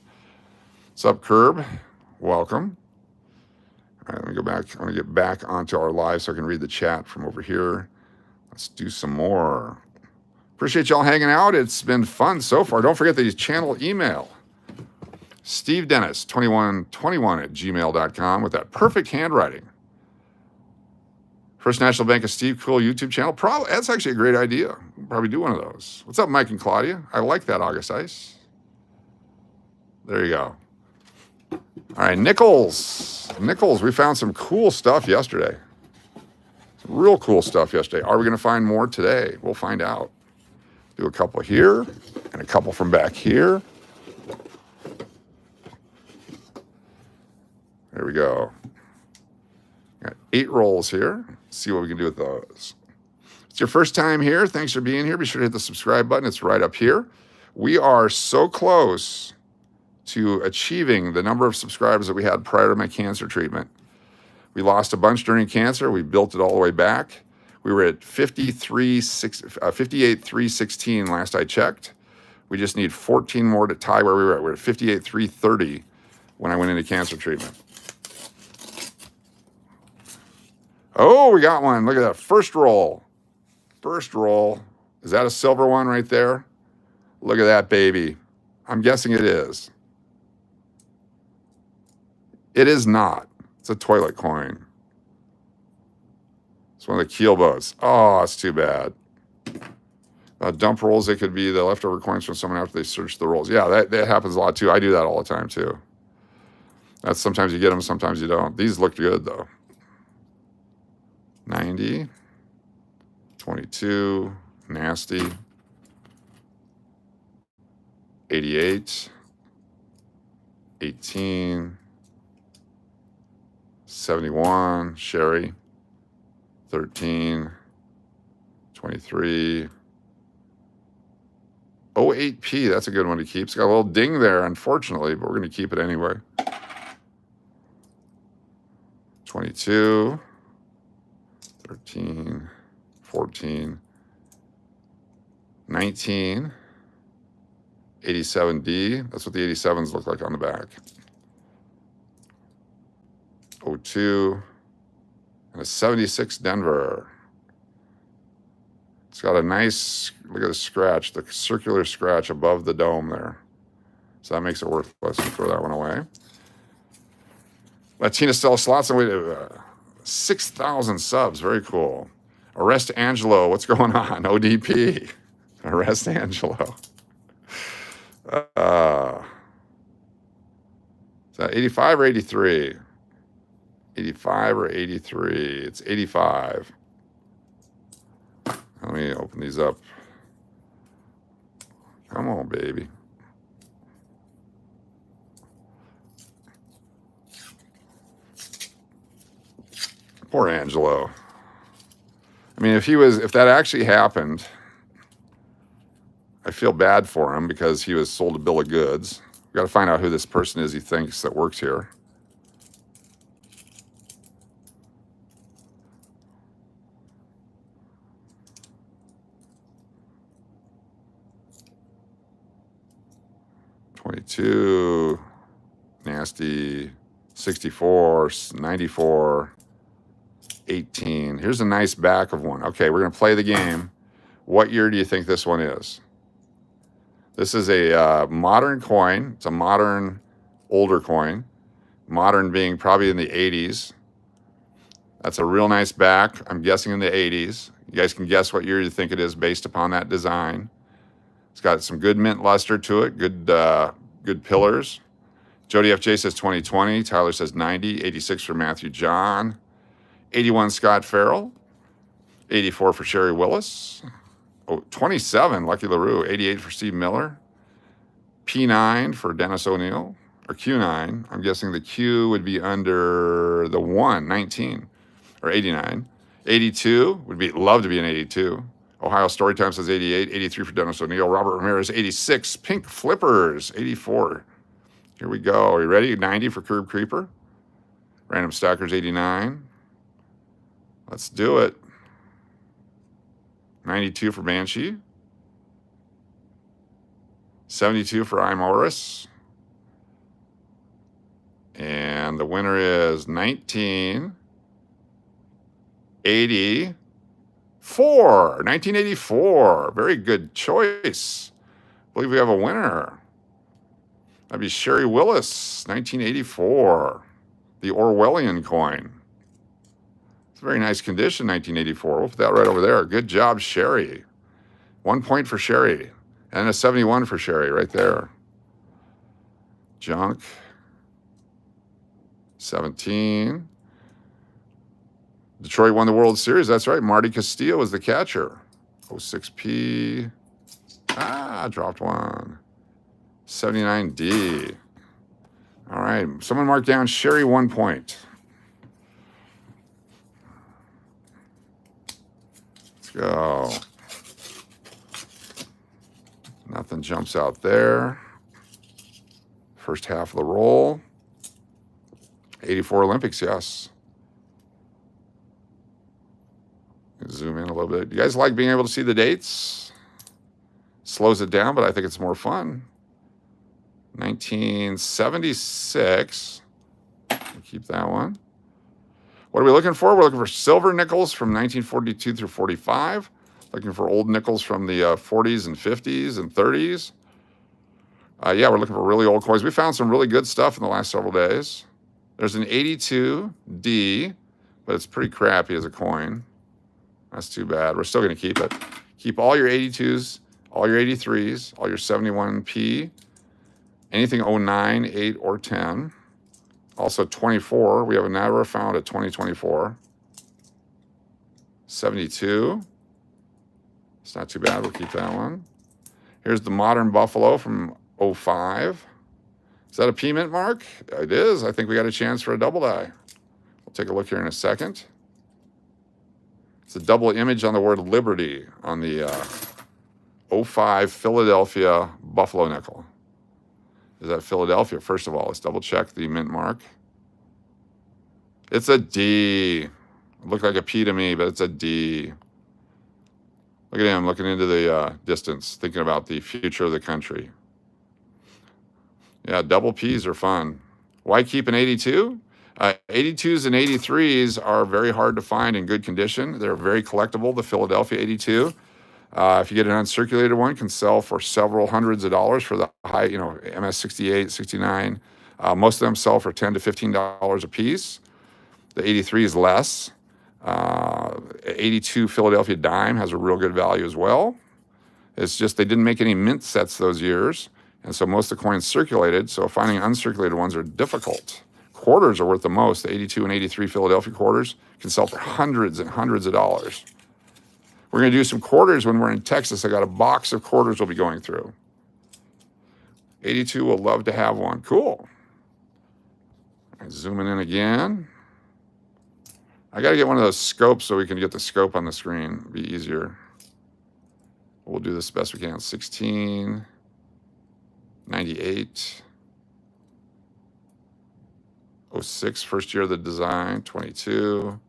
What's up, Curb? Welcome. All right, let me go back. I want to get back onto our live so I can read the chat from over here. Let's do some more. Appreciate y'all hanging out. It's been fun so far. Don't forget the channel email. Steve Dennis, 2121 at gmail.com with that perfect handwriting. First National Bank of Steve, cool YouTube channel. Probably, that's actually a great idea. We'll probably do one of those. What's up, Mike and Claudia? I like that, August Ice. There you go. All right, Nichols. Nichols, we found some cool stuff yesterday. Some real cool stuff yesterday. Are we going to find more today? We'll find out. Do a couple here and a couple from back here. There we go. Got 8 rolls here. See what we can do with those. If it's your first time here, thanks for being here. Be sure to hit the subscribe button. It's right up here. We are so close to achieving the number of subscribers that we had prior to my cancer treatment. We lost a bunch during cancer. We built it all the way back. We were at 58,316 last I checked. We just need 14 more to tie where we were at. We're at 58,330 when I went into cancer treatment. Oh, we got one. Look at that. First roll. First roll. Is that a silver one right there? Look at that, baby. I'm guessing it is. It is not. It's a toilet coin. It's one of the keel boats. Oh, that's too bad. Dump rolls, they could be the leftover coins from someone after they search the rolls. Yeah, that happens a lot too. I do that all the time too. That's sometimes you get them, sometimes you don't. These looked good though. 90, 22, nasty, 88, 18, 71, Sherry, 13, 23, 08P, that's a good one to keep. It's got a little ding there, unfortunately, but we're going to keep it anyway. 22, 13, 14, 19, 87D. That's what the 87s look like on the back. 02, and a 76 Denver. It's got a nice, look at the scratch, the circular scratch above the dome there. So that makes it worthless. Throw that one away. Latina KingSoloSlots, and we 6,000 subs. Very cool. Arrest Angelo. What's going on? ODP. Arrest Angelo. Is that 85 or 83? 85 or 83? It's 85. Let me open these up. Come on, baby. Poor Angelo. I mean, if that actually happened, I feel bad for him because he was sold a bill of goods. We've got to find out who this person is he thinks that works here. $22. nasty. 64, 94, 18. Here's a nice back of one. Okay, we're going to play the game. What year do you think this one is? This is a modern coin. It's a modern, older coin. Modern being probably in the 80s. That's a real nice back. I'm guessing in the 80s. You guys can guess what year you think it is based upon that design. It's got some good mint luster to it, good pillars. Jody FJ says 2020. Tyler says 90. 86 for Matthew John. 81 Scott Farrell. 84 for Sherry Willis. Oh, 27 Lucky LaRue. 88 for Steve Miller. P9 for Dennis O'Neill. Or Q9. I'm guessing the Q would be under the 1, 19. Or 89. 82 would be, love to be an 82. Ohio Storytime says 88. 83 for Dennis O'Neill. Robert Ramirez, 86. Pink Flippers, 84. Here we go. Are you ready? 90 for Curb Creeper. Random Stackers, 89. Let's do it. 92 for Banshee. 72 for Imoris. And the winner is 1984. 1984. Very good choice. I believe we have a winner. That'd be Sherry Willis, 1984. The Orwellian coin. It's a very nice condition, 1984. We'll put that right over there. Good job, Sherry. 1 point for Sherry. And a 71 for Sherry right there. Junk. 17. Detroit won the World Series. That's right. Marty Castillo was the catcher. 06P. Dropped one. 79D. All right. Someone mark down Sherry 1 point. Let's go. Nothing jumps out there. First half of the roll. 84 Olympics, yes. Zoom in a little bit. Do you guys like being able to see the dates? Slows it down, but I think it's more fun. 1976. Keep that one. What are we looking for? We're looking for silver nickels from 1942 through 45. Looking for old nickels from the 40s and 50s and 30s. Yeah, we're looking for really old coins. We found some really good stuff in the last several days. There's an 82D, but it's pretty crappy as a coin. That's too bad. We're still going to keep it. Keep all your 82s, all your 83s, all your 71P, anything 09, 8, or 10. Also 24. We have never found a 2024. 72. It's not too bad. We'll keep that one. Here's the modern Buffalo from 05. Is that a P mint mark? It is. I think we got a chance for a double die. We'll take a look here in a second. It's a double image on the word Liberty on the 05 Philadelphia Buffalo nickel. Is that Philadelphia? First of all, let's double check the mint mark. It's a D. It looked like a P to me, but it's a D. Look at him looking into the distance, thinking about the future of the country. Yeah, double Ps are fun. Why keep an 82? 82s and 83s are very hard to find in good condition. They're very collectible, the Philadelphia 82. If you get an uncirculated one, can sell for several hundreds of dollars for the high, MS 68, 69. Most of them sell for $10 to $15 a piece. The 83 is less. 82 Philadelphia dime has a real good value as well. It's just they didn't make any mint sets those years, and so most of the coins circulated, so finding uncirculated ones are difficult. Quarters are worth the most. The 82 and 83 Philadelphia quarters can sell for hundreds and hundreds of dollars. We're going to do some quarters when we're in Texas. I got a box of quarters we'll be going through. 82 will love to have one. Cool. Zooming in again. I got to get one of those scopes so we can get the scope on the screen. It'll be easier. We'll do this best we can. 16, 98, 06, first year of the design, 22.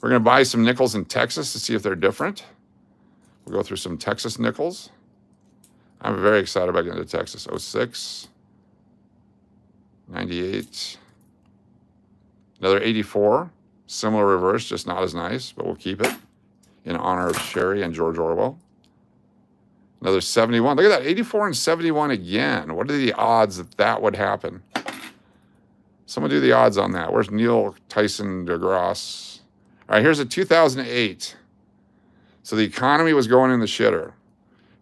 We're going to buy some nickels in Texas to see if they're different. We'll go through some Texas nickels. I'm very excited about getting to Texas. 06. 98. Another 84. Similar reverse, just not as nice, but we'll keep it in honor of Sherry and George Orwell. Another 71. Look at that, 84 and 71 again. What are the odds that that would happen? Someone do the odds on that. Where's Neil Tyson deGrasse? All right, here's a 2008. So the economy was going in the shitter,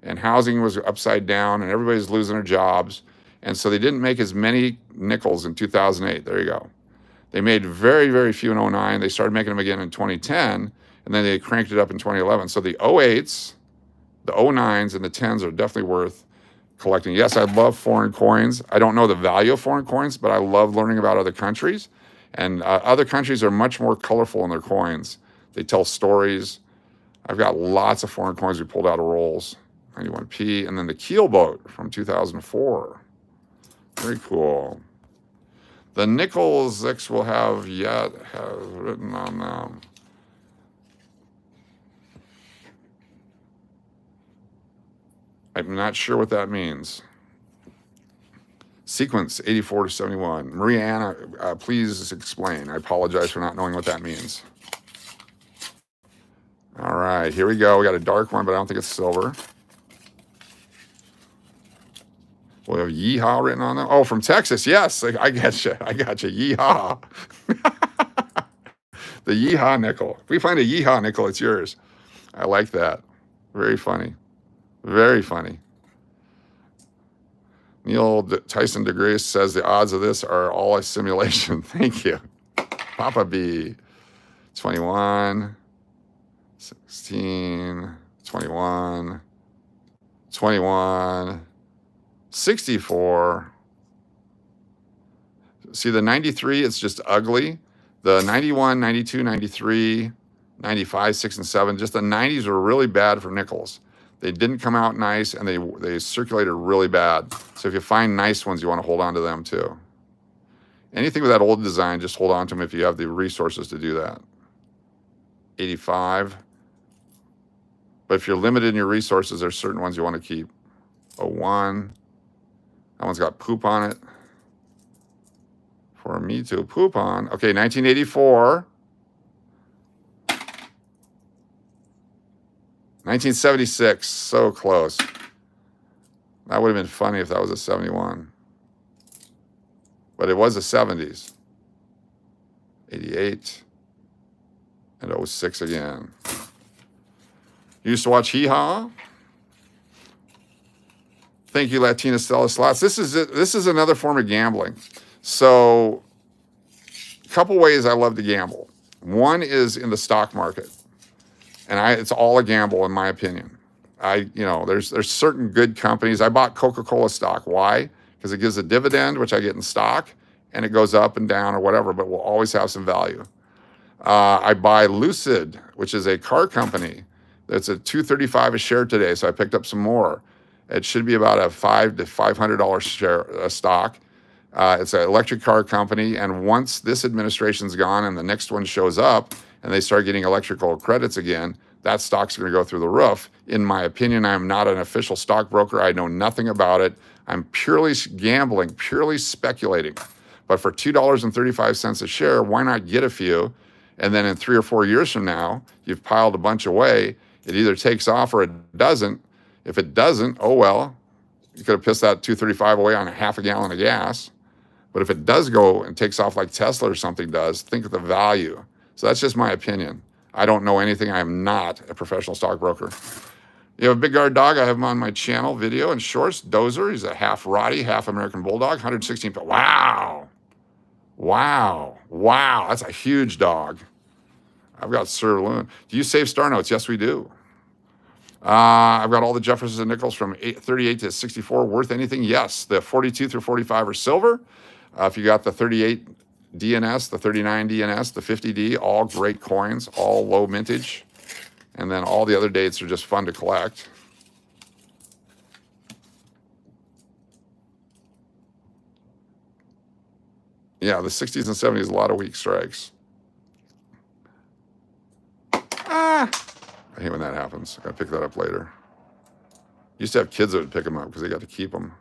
and housing was upside down, and everybody's losing their jobs. And so they didn't make as many nickels in 2008. There you go. They made very, very few in 09. They started making them again in 2010, and then they cranked it up in 2011. So the 08s, the 09s, and the 10s are definitely worth collecting. Yes, I love foreign coins. I don't know the value of foreign coins, but I love learning about other countries. And other countries are much more colorful in their coins. They tell stories. I've got lots of foreign coins we pulled out of rolls. 91p, and then the keelboat from 2004. Very cool. The nickels X will have yet has written on them. I'm not sure what that means. Sequence 84 to 71. Maria Anna, please explain. I apologize for not knowing what that means. All right, here we go. We got a dark one, but I don't think it's silver. We have Yeehaw written on them. Oh, from Texas. Yes, I got you. I got you. Yeehaw. The Yeehaw nickel. If we find a Yeehaw nickel, it's yours. I like that. Very funny. Very funny. Neil Tyson deGrasse says the odds of this are all a simulation. Thank you. Papa B. 21, 16, 21, 21, 64. See the 93, it's just ugly. The 91, 92, 93, 95, 6, and 7, just the 90s were really bad for nickels. They didn't come out nice, and they circulated really bad. So if you find nice ones, you want to hold on to them too. Anything with that old design, just hold on to them if you have the resources to do that. 85. But if you're limited in your resources, there's certain ones you want to keep. 01. That one's got poop on it. For me to poop on. Okay, 1984. 1976, so close. That would have been funny if that was a 71. But it was the 70s. 88. And 06 again. You used to watch Hee Haw? Thank you, Latina Stella Slots. This is another form of gambling. So, a couple ways I love to gamble. One is in the stock market. And it's all a gamble in my opinion. There's certain good companies. I bought Coca-Cola stock. Why? Because it gives a dividend, which I get in stock, and it goes up and down or whatever, but will always have some value. I buy Lucid, which is a car company. That's a $235 a share today, so I picked up some more. It should be about a $500 to $500 share stock. It's an electric car company, and once this administration's gone and the next one shows up, and they start getting electrical credits again, that stock's going to go through the roof. In my opinion, I am not an official stockbroker. I know nothing about it. I'm purely gambling, purely speculating. But for $2.35 a share, why not get a few? And then in 3 or 4 years from now, you've piled a bunch away. It either takes off or it doesn't. If it doesn't, oh well. You could have pissed that $2.35 away on a half a gallon of gas. But if it does go and takes off like Tesla or something does, think of the value. So that's just my opinion. I don't know anything. I am not a professional stockbroker. You have a big guard dog. I have him on my channel, video and shorts. Dozer. He's a half Rottie, half American Bulldog, 116 pounds. Wow. Wow. Wow. That's a huge dog. I've got Sir Loon. Do you save star notes? Yes, we do. I've got all the Jeffersons and nickels from 38 to 64. Worth anything? Yes. The 42 through 45 are silver. If you got the 38 DNS, the 39 DNS, the 50D, all great coins, all low mintage. And then all the other dates are just fun to collect. Yeah, the 60s and 70s, a lot of weak strikes. I hate when that happens. I gotta pick that up later. Used to have kids that would pick them up because they got to keep them.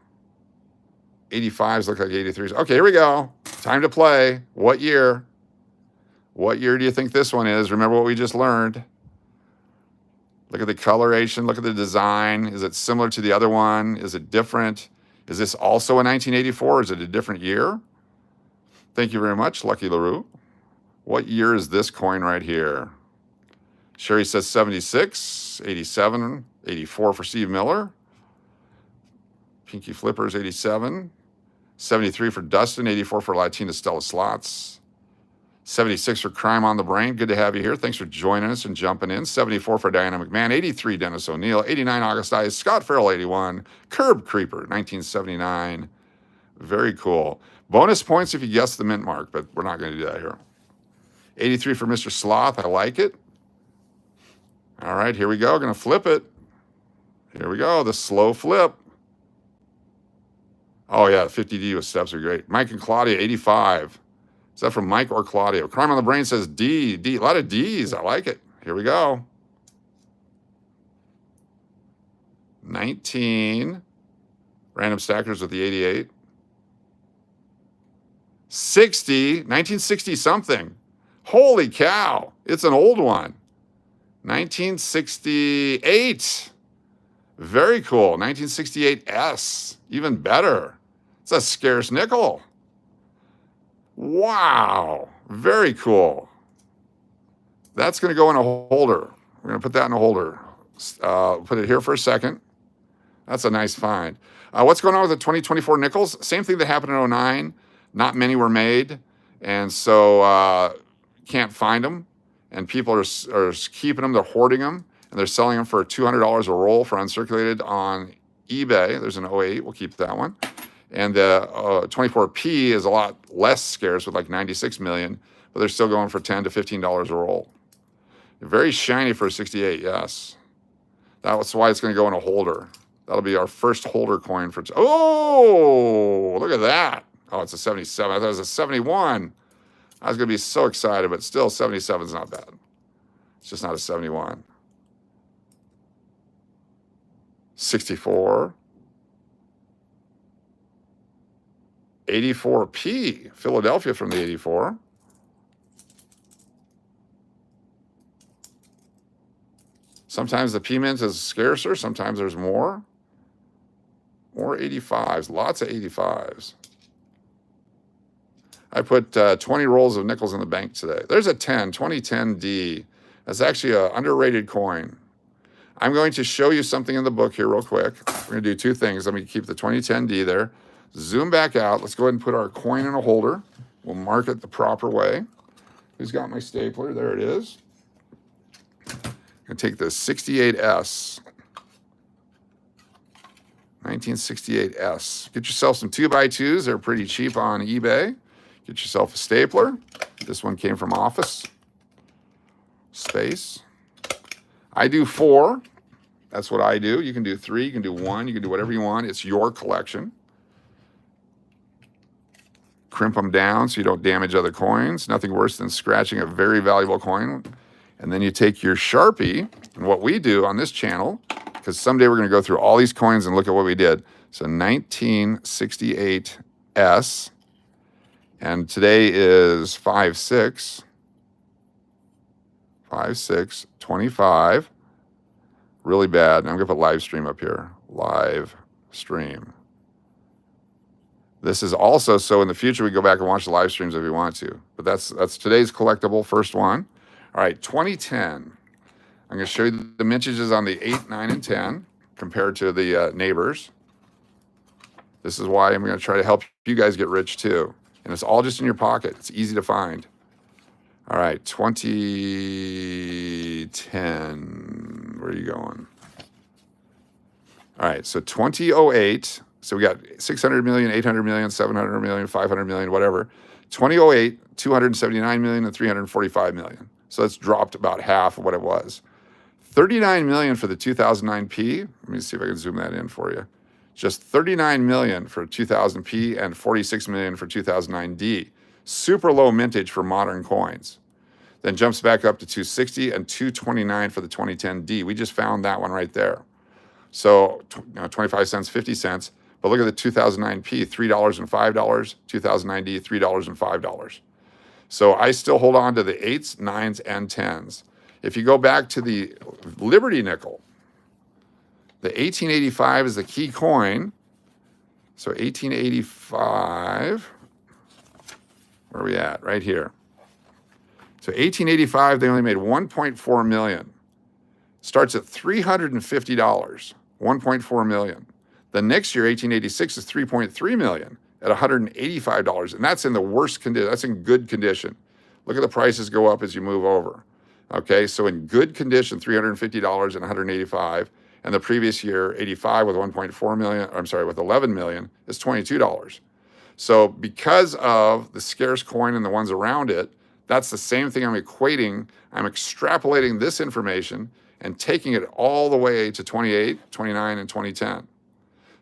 85s look like 83s. Okay, here we go. Time to play. What year? What year do you think this one is? Remember what we just learned. Look at the coloration. Look at the design. Is it similar to the other one? Is it different? Is this also a 1984? Or is it a different year? Thank you very much, Lucky LaRue. What year is this coin right here? Sherry says 76, 87, 84 for Steve Miller. Pinky Flippers, 87. 73 for Dustin, 84 for StellaSlots. 76 for Crime on the Brain. Good to have you here. Thanks for joining us and jumping in. 74 for Diana McMahon. 83, Dennis O'Neill. 89, August Eyes. Scott Farrell, 81. Curb Creeper, 1979. Very cool. Bonus points if you guess the mint mark, but we're not going to do that here. 83 for Mr. Sloth. I like it. All right, here we go. Going to flip it. Here we go. The slow flip. Oh, yeah, 50D with steps are great. Mike and Claudia, 85. Is that from Mike or Claudia? Crime on the Brain says D. A lot of D's. I like it. Here we go. 19. Random stackers with the 88. 60. 1960 something. Holy cow. It's an old one. 1968. Very cool. 1968S. Even better. It's a scarce nickel. Wow. Very cool. That's going to go in a holder. We're going to put that in a holder. Put it here for a second. That's a nice find. What's going on with the 2024 nickels? Same thing that happened in 2009. Not many were made. And so can't find them. And people are keeping them. They're hoarding them. And they're selling them for $200 a roll for uncirculated on eBay. There's an 08. We'll keep that one. And the 24P is a lot less scarce with like 96 million, but they're still going for $10 to $15 a roll. Very shiny for a 68, yes. That's why it's going to go in a holder. That'll be our first holder coin for... Oh, look at that. Oh, it's a 77. I thought it was a 71. I was going to be so excited, but still 77 is not bad. It's just not a 71. 64. 84P, Philadelphia from the 84. Sometimes the P mint is scarcer. Sometimes there's more. More 85s. Lots of 85s. I put 20 rolls of nickels in the bank today. There's a 2010D. That's actually an underrated coin. I'm going to show you something in the book here real quick. We're going to do two things. Let me keep the 2010D there. Zoom back out. Let's go ahead and put our coin in a holder. We'll mark it the proper way. Who's got my stapler? There it is. I'm going to take the 68S. 1968S. Get yourself some 2x2s. They're pretty cheap on eBay. Get yourself a stapler. This one came from Office Space. I do 4. That's what I do. You can do 3. You can do 1. You can do whatever you want. It's your collection. Crimp them down so you don't damage other coins. Nothing worse than scratching a very valuable coin. And then you take your Sharpie, and what we do on this channel, because someday we're going to go through all these coins and look at what we did. So 1968S, and today is 5/6, 5/6/25. Really bad. And I'm going to put live stream up here. Live stream. This is also, so in the future, we go back and watch the live streams if we want to. But that's today's collectible, first one. All right, 2010. I'm going to show you the mintages on the 8, 9, and 10 compared to the neighbors. This is why I'm going to try to help you guys get rich too. And it's all just in your pocket. It's easy to find. All right, 2010. Where are you going? All right, so 2008. So we got 600 million, 800 million, 700 million, 500 million, whatever. 2008, 279 million, and 345 million. So that's dropped about half of what it was. 39 million for the 2009P. Let me see if I can zoom that in for you. Just 39 million for 2000P and 46 million for 2009D. Super low mintage for modern coins. Then jumps back up to 260 and 229 for the 2010D. We just found that one right there. So 25 cents, 50 cents. But look at the 2009 P, $3 and $5, 2009 D, $3 and $5. So I still hold on to the 8s, 9s, and 10s. If you go back to the Liberty nickel, the 1885 is the key coin. So 1885, where are we at? Right here. So 1885, they only made 1.4 million. Starts at $350, 1.4 million. The next year, 1886, is 3.3 million at $185. And that's in the worst condition. That's in good condition. Look at the prices go up as you move over. Okay, so in good condition, $350 and 185. And the previous year, 85 with 1.4 million, I'm sorry, with 11 million is $22. So because of the scarce coin and the ones around it, that's the same thing I'm equating. I'm extrapolating this information and taking it all the way to 28, 29, and 2010.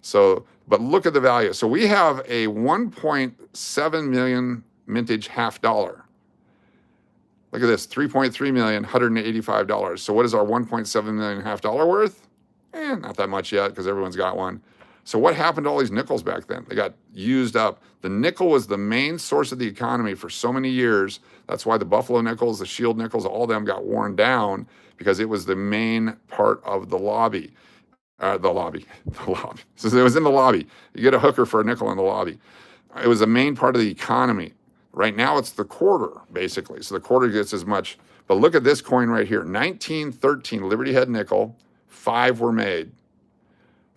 So, but look at the value. So we have a 1.7 million mintage $half. Look at this, 3.3 million, $185. So what is our 1.7 million $half worth? Not that much yet because everyone's got one. So what happened to all these nickels back then? They got used up. The nickel was the main source of the economy for so many years. That's why the Buffalo nickels, the Shield nickels, all of them got worn down because it was the main part of the lobby. The lobby. So it was in the lobby. You get a hooker for a nickel in the lobby. It was the main part of the economy. Right now it's the quarter, basically. So the quarter gets as much. But look at this coin right here. 1913 Liberty Head nickel. 5 were made.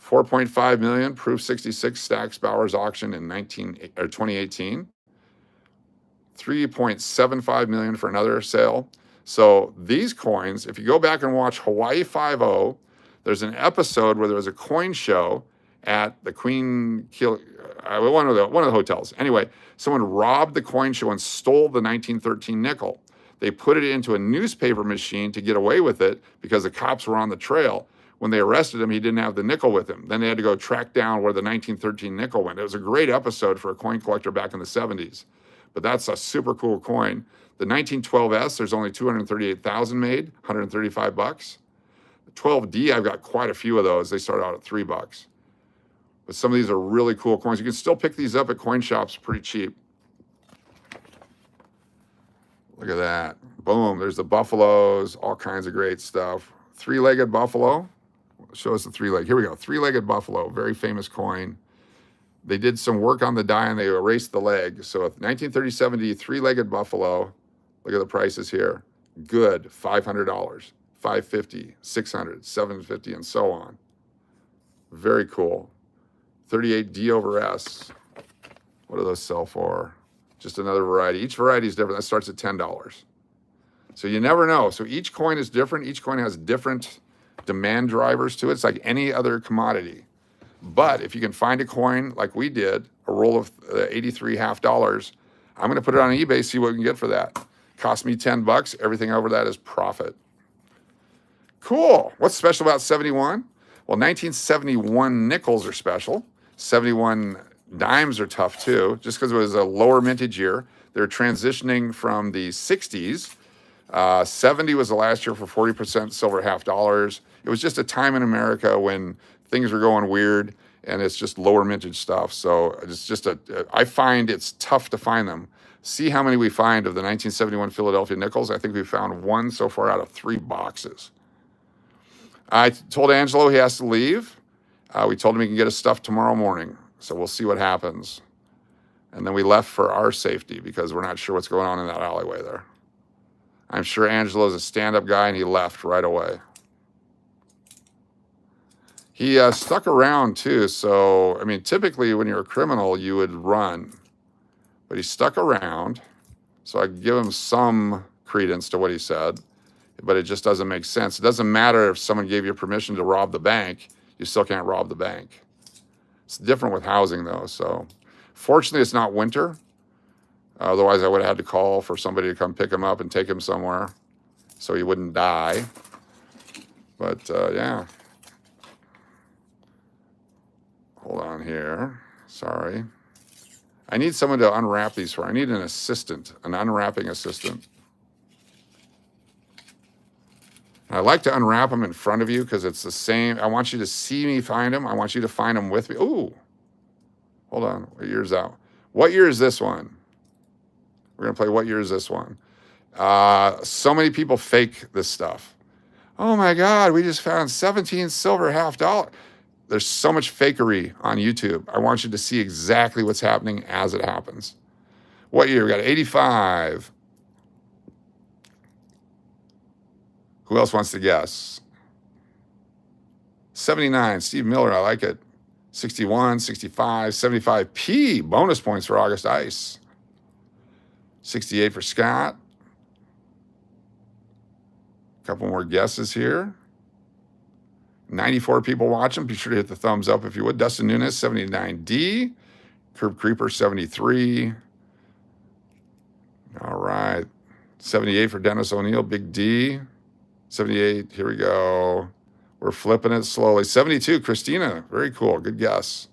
4.5 million, proof 66, Stack's Bowers auction in 2018. 3.75 million for another sale. So these coins, if you go back and watch Hawaii 5-0, there's an episode where there was a coin show at the one of the hotels. Anyway, someone robbed the coin show and stole the 1913 nickel. They put it into a newspaper machine to get away with it because the cops were on the trail. When they arrested him, he didn't have the nickel with him. Then they had to go track down where the 1913 nickel went. It was a great episode for a coin collector back in the 70s. But that's a super cool coin. The 1912S, there's only 238,000 made, $135. The 12D, I've got quite a few of those. They start out at $3. But some of these are really cool coins. You can still pick these up at coin shops pretty cheap. Look at that. Boom, there's the buffaloes, all kinds of great stuff. Three-legged buffalo. Show us the three-leg. Here we go. Three-legged buffalo, very famous coin. They did some work on the die and they erased the leg. So 1937 three-legged buffalo. Look at the prices here. Good, $500, $550, $600, $750, and so on. Very cool. 38 D over S. What do those sell for? Just another variety. Each variety is different. That starts at $10. So you never know. So each coin is different. Each coin has different demand drivers to it. It's like any other commodity. But if you can find a coin like we did, a roll of 83 $half, I'm going to put it on eBay, see what we can get for that. Cost me $10. Everything over that is profit. Cool. What's special about 71? Well, 1971 nickels are special. 71 dimes are tough too, just because it was a lower mintage year. They're transitioning from the 60s. 70 was the last year for 40% silver $half. It was just a time in America when things were going weird and it's just lower mintage stuff. So it's just I find it's tough to find them. See how many we find of the 1971 Philadelphia nickels. I think we found one so far out of 3 boxes. I told Angelo he has to leave. We told him he can get his stuff tomorrow morning. So we'll see what happens. And then we left for our safety because we're not sure what's going on in that alleyway there. I'm sure Angelo's a stand-up guy and he left right away. He stuck around too. So, I mean, typically when you're a criminal, you would run. But he stuck around. So I give him some credence to what he said. But it just doesn't make sense. It doesn't matter if someone gave you permission to rob the bank. You still can't rob the bank. It's different with housing though. So fortunately, it's not winter. Otherwise, I would have had to call for somebody to come pick him up and take him somewhere so he wouldn't die. But yeah. Hold on here. Sorry. I need someone to unwrap these for. I need an assistant, an unwrapping assistant. I like to unwrap them in front of you because it's the same. I want you to see me find them. I want you to find them with me. Ooh, Hold on. What year's out? What year is this one? We're going to play what year is this one? So many people fake this stuff. Oh my God, we just found 17 silver $half. There's so much fakery on YouTube. I want you to see exactly what's happening as it happens. What year? We got 85. Who else wants to guess? 79, Steve Miller, I like it. 61, 65, 75. P, bonus points for August Ice. 68 for Scott. A couple more guesses here. 94 people watching. Be sure to hit the thumbs up if you would. Dustin Nunes, 79D. Curb Creeper, 73. All right. 78 for Dennis O'Neill, Big D. 78, here we go. We're flipping it slowly. 72, Christina, very cool, good guess.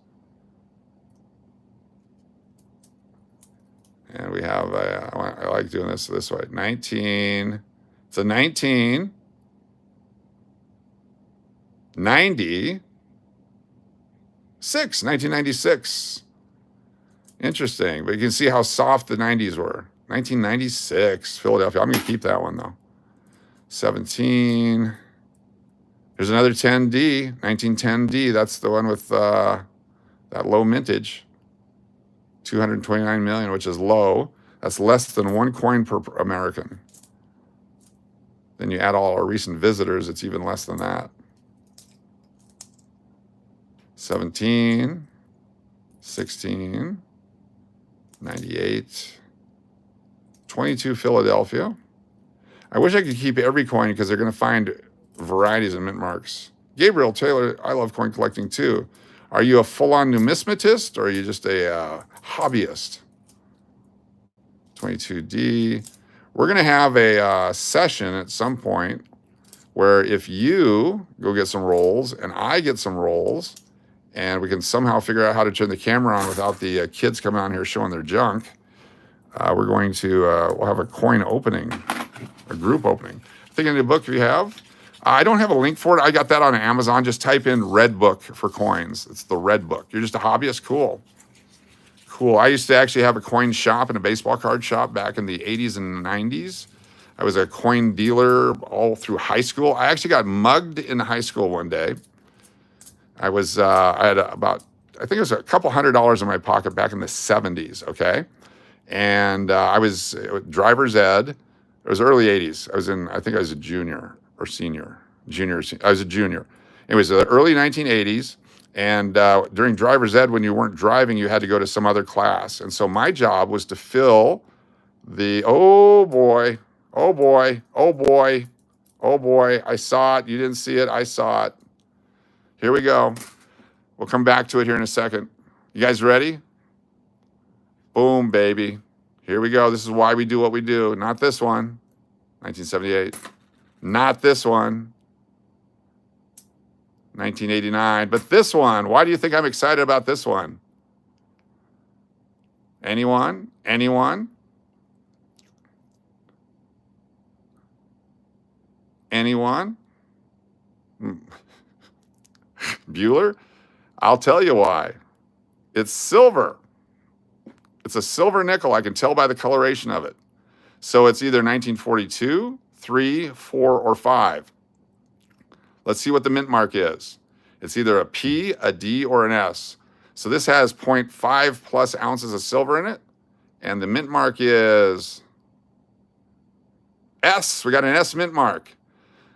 And we have, I like doing this way. 19, it's a 19. 1996. Interesting, but you can see how soft the 90s were. 1996, Philadelphia. I'm going to keep that one, though. 17. There's another 10D, 1910D. That's the one with that low mintage. 229 million, which is low. That's less than 1 coin per American. Then you add all our recent visitors, it's even less than that. 17, 16, 98, 22 Philadelphia. I wish I could keep every coin because they're going to find varieties of mint marks. Gabriel Taylor, I love coin collecting too. Are you a full-on numismatist or are you just a hobbyist? 22D. We're going to have a session at some point where if you go get some rolls and I get some rolls and we can somehow figure out how to turn the camera on without the kids coming on here showing their junk, we're going to, we'll have a coin opening, a group opening. I think in the book you have, I don't have a link for it. I got that on Amazon. Just type in Red Book for coins. It's the Red Book. You're just a hobbyist? Cool. Cool. I used to actually have a coin shop and a baseball card shop back in the 80s and 90s. I was a coin dealer all through high school. I actually got mugged in high school one day. I had about, I think it was a couple $100 in my pocket back in the 70s, okay? And I was driver's ed. It was early 80s. I think I was a junior or senior. I was a junior. It was the early 1980s. And during driver's ed, when you weren't driving, you had to go to some other class. And so my job was to fill the, oh boy, I saw it. You didn't see it. I saw it. Here we go. We'll come back to it here in a second. You guys ready? Boom, baby. Here we go. This is why we do what we do. Not this one. 1978. Not this one. 1989. But this one. Why do you think I'm excited about this one? Anyone? Anyone? Anyone? Bueller? I'll tell you why. It's silver. It's a silver nickel. I can tell by the coloration of it. So it's either 1942, 3, 4, or 5. Let's see what the mint mark is. It's either a P, a D, or an S. So this has 0.5 plus ounces of silver in it. And the mint mark is S. We got an S mint mark.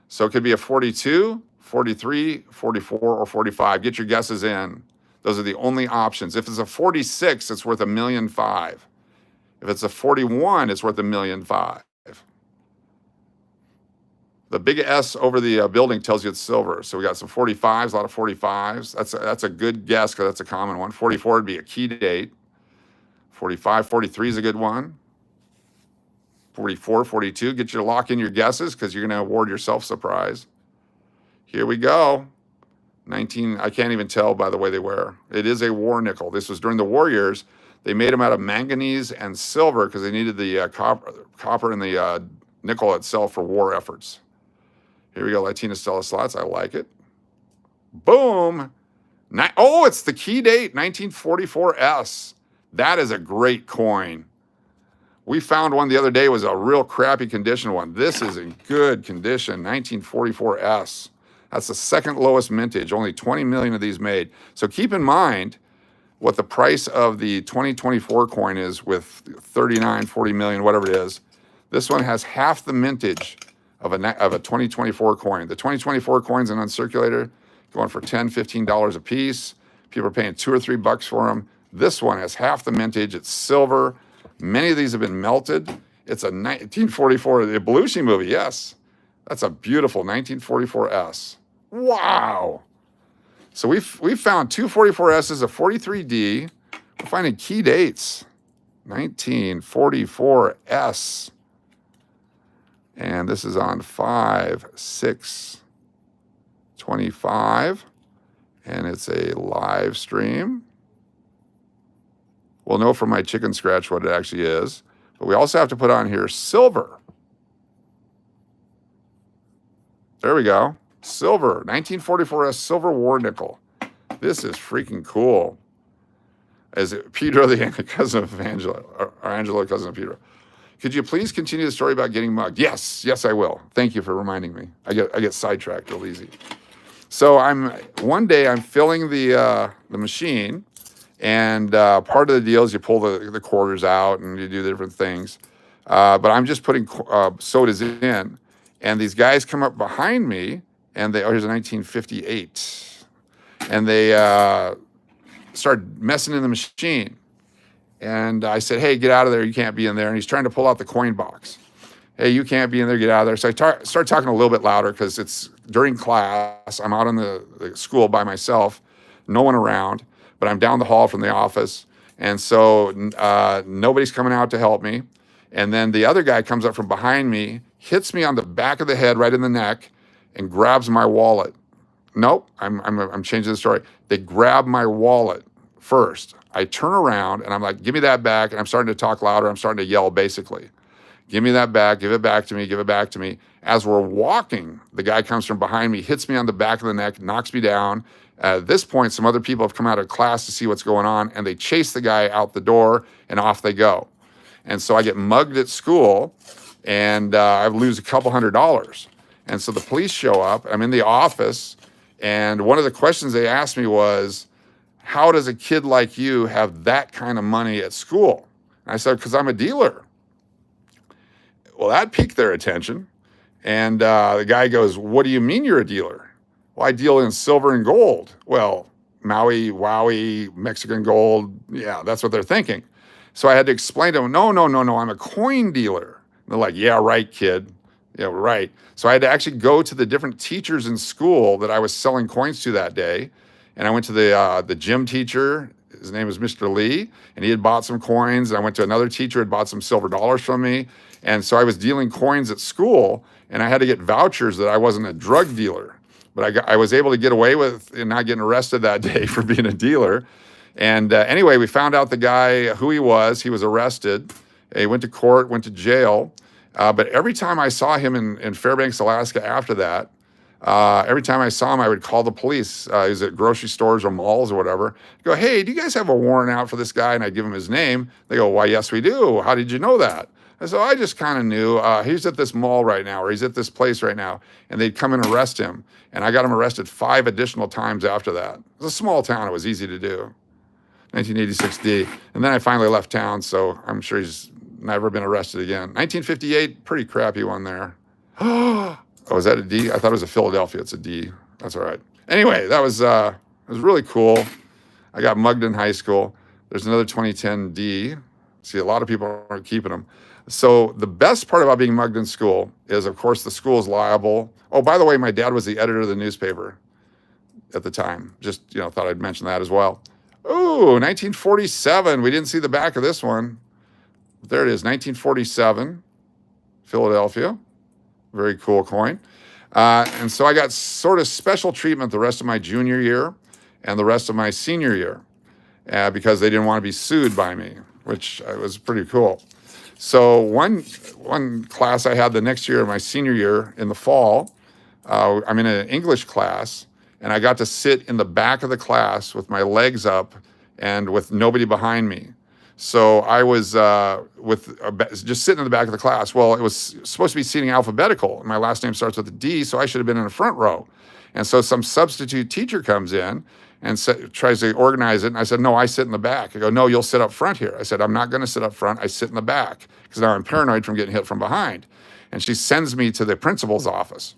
So it could be a 42, 43, 44, or 45. Get your guesses in. Those are the only options. If it's a 46, it's worth $1.5 million. If it's a 41, it's worth $1.5 million. The big S over the building tells you it's silver. So we got some 45s, a lot of 45s. That's a good guess because that's a common one. 44 would be a key date. 45, 43 is a good one. 44, 42, get you to lock in your guesses because you're going to award yourself surprise. Here we go. 19, I can't even tell by the way they wear. It is a war nickel. This was during the war years. They made them out of manganese and silver because they needed the copper and the nickel itself for war efforts. Here we go, Latina Stella Slots. I like it. Boom. Oh, it's the key date, 1944S. That is a great coin. We found one the other day, was a real crappy condition one. This is in good condition, 1944S. That's the second lowest mintage, only 20 million of these made. So keep in mind what the price of the 2024 coin is with 39, 40 million, whatever it is. This one has half the mintage of a 2024 coin. The 2024 coins in uncirculator going for $10, $15 a piece. People are paying $2 or $3 for them. This one has half the mintage. It's silver. Many of these have been melted. It's a 1944, the Belushi movie, yes. That's a beautiful 1944S. Wow. So we found two 44S's, a 43D. We're finding key dates. 1944S. And this is on 5/6/25. And it's a live stream. We'll know from my chicken scratch what it actually is. But we also have to put on here silver. There we go. Silver, 1944S silver war nickel. This is freaking cool. Is it Pedro, the cousin of Angela, or Angela, cousin of Pedro? Could you please continue the story about getting mugged? Yes, I will. Thank you for reminding me. I get sidetracked real easy. So one day I'm filling the machine, and part of the deal is you pull the quarters out and you do different things. But I'm just putting sodas in, and these guys come up behind me, and here's a 1958, and they start messing in the machine. And I said, hey, get out of there. You can't be in there. And he's trying to pull out the coin box. Hey, you can't be in there. Get out of there. So I start talking a little bit louder because it's during class. I'm out in the school by myself, no one around, but I'm down the hall from the office. And so nobody's coming out to help me. And then the other guy comes up from behind me, hits me on the back of the head, right in the neck, and grabs my wallet. Nope, I'm changing the story. They grab my wallet first. I turn around and I'm like, give me that back. And I'm starting to talk louder. I'm starting to yell, basically. Give me that back. Give it back to me. Give it back to me. As we're walking, the guy comes from behind me, hits me on the back of the neck, knocks me down. At this point, some other people have come out of class to see what's going on, and they chase the guy out the door, and off they go. And so I get mugged at school, and I lose a couple $100. And so the police show up. I'm in the office, and one of the questions they asked me was, how does a kid like you have that kind of money at school? And I said, because I'm a dealer. Well, that piqued their attention. And the guy goes, what do you mean you're a dealer? Well, I deal in silver and gold. Well, Maui, Wowie, Mexican gold. Yeah, that's what they're thinking. So I had to explain to them, no, I'm a coin dealer. And they're like, yeah, right, kid. Yeah, right. So I had to actually go to the different teachers in school that I was selling coins to that day. And I went to the gym teacher. His name was Mr. Lee, and he had bought some coins. And I went to another teacher who had bought some silver dollars from me. And so I was dealing coins at school, and I had to get vouchers that I wasn't a drug dealer. But I was able to get away with not getting arrested that day for being a dealer. And anyway, we found out the guy, who he was. He was arrested. He went to court, went to jail. But every time I saw him in Fairbanks, Alaska after that, every time I saw him, I would call the police. He was at grocery stores or malls or whatever. I go, hey, do you guys have a warrant out for this guy? And I give him his name. They go, why, yes, we do. How did you know that? I said, I just kind of knew. He's at this mall right now, or he's at this place right now. And they'd come and arrest him. And I got him arrested 5 additional times after that. It was a small town. It was easy to do. 1986D. And then I finally left town, so I'm sure he's never been arrested again. 1958, pretty crappy one there. Oh, is that a D? I thought it was a Philadelphia. It's a D. That's all right. Anyway, that was it was really cool. I got mugged in high school. There's another 2010 D. See, a lot of people aren't keeping them. So the best part about being mugged in school is, of course, the school is liable. Oh, by the way, my dad was the editor of the newspaper at the time. Just, thought I'd mention that as well. Ooh, 1947. We didn't see the back of this one. There it is, 1947, Philadelphia. Very cool coin. And so I got sort of special treatment the rest of my junior year and the rest of my senior year because they didn't want to be sued by me, which was pretty cool. So one class I had the next year, my senior year in the fall, I'm in an English class, and I got to sit in the back of the class with my legs up and with nobody behind me. So I was just sitting in the back of the class. Well, it was supposed to be seating alphabetical. My last name starts with a D, so I should have been in the front row. And so some substitute teacher comes in and tries to organize it. And I said, no, I sit in the back. I go, no, you'll sit up front here. I said, I'm not going to sit up front. I sit in the back because now I'm paranoid from getting hit from behind. And she sends me to the principal's office.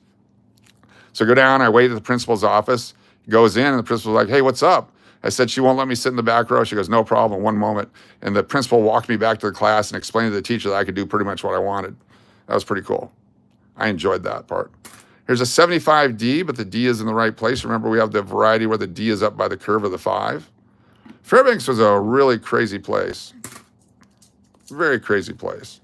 So I go down, I wait at the principal's office, goes in, and the principal's like, hey, what's up? I said, she won't let me sit in the back row. She goes, no problem, one moment. And the principal walked me back to the class and explained to the teacher that I could do pretty much what I wanted. That was pretty cool. I enjoyed that part. Here's a 75D, but the D is in the right place. Remember, we have the variety where the D is up by the curve of the 5. Fairbanks was a really crazy place. Very crazy place.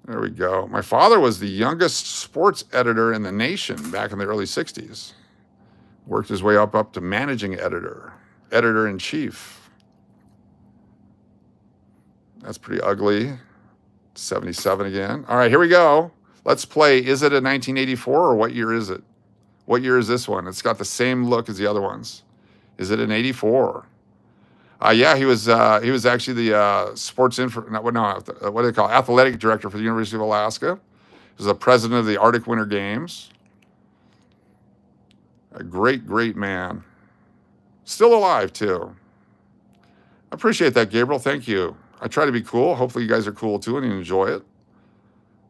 There we go. My father was the youngest sports editor in the nation back in the early 60s. Worked his way up to managing editor, editor-in-chief. That's pretty ugly. 77 again. All right, here we go. Let's play. Is it a 1984 or what year is it? What year is this one? It's got the same look as the other ones. Is it an 84? Yeah, he was actually the what do they call it? Athletic director for the University of Alaska. He was the president of the Arctic Winter Games. A great, great man. Still alive, too. I appreciate that, Gabriel. Thank you. I try to be cool. Hopefully you guys are cool, too, and you enjoy it.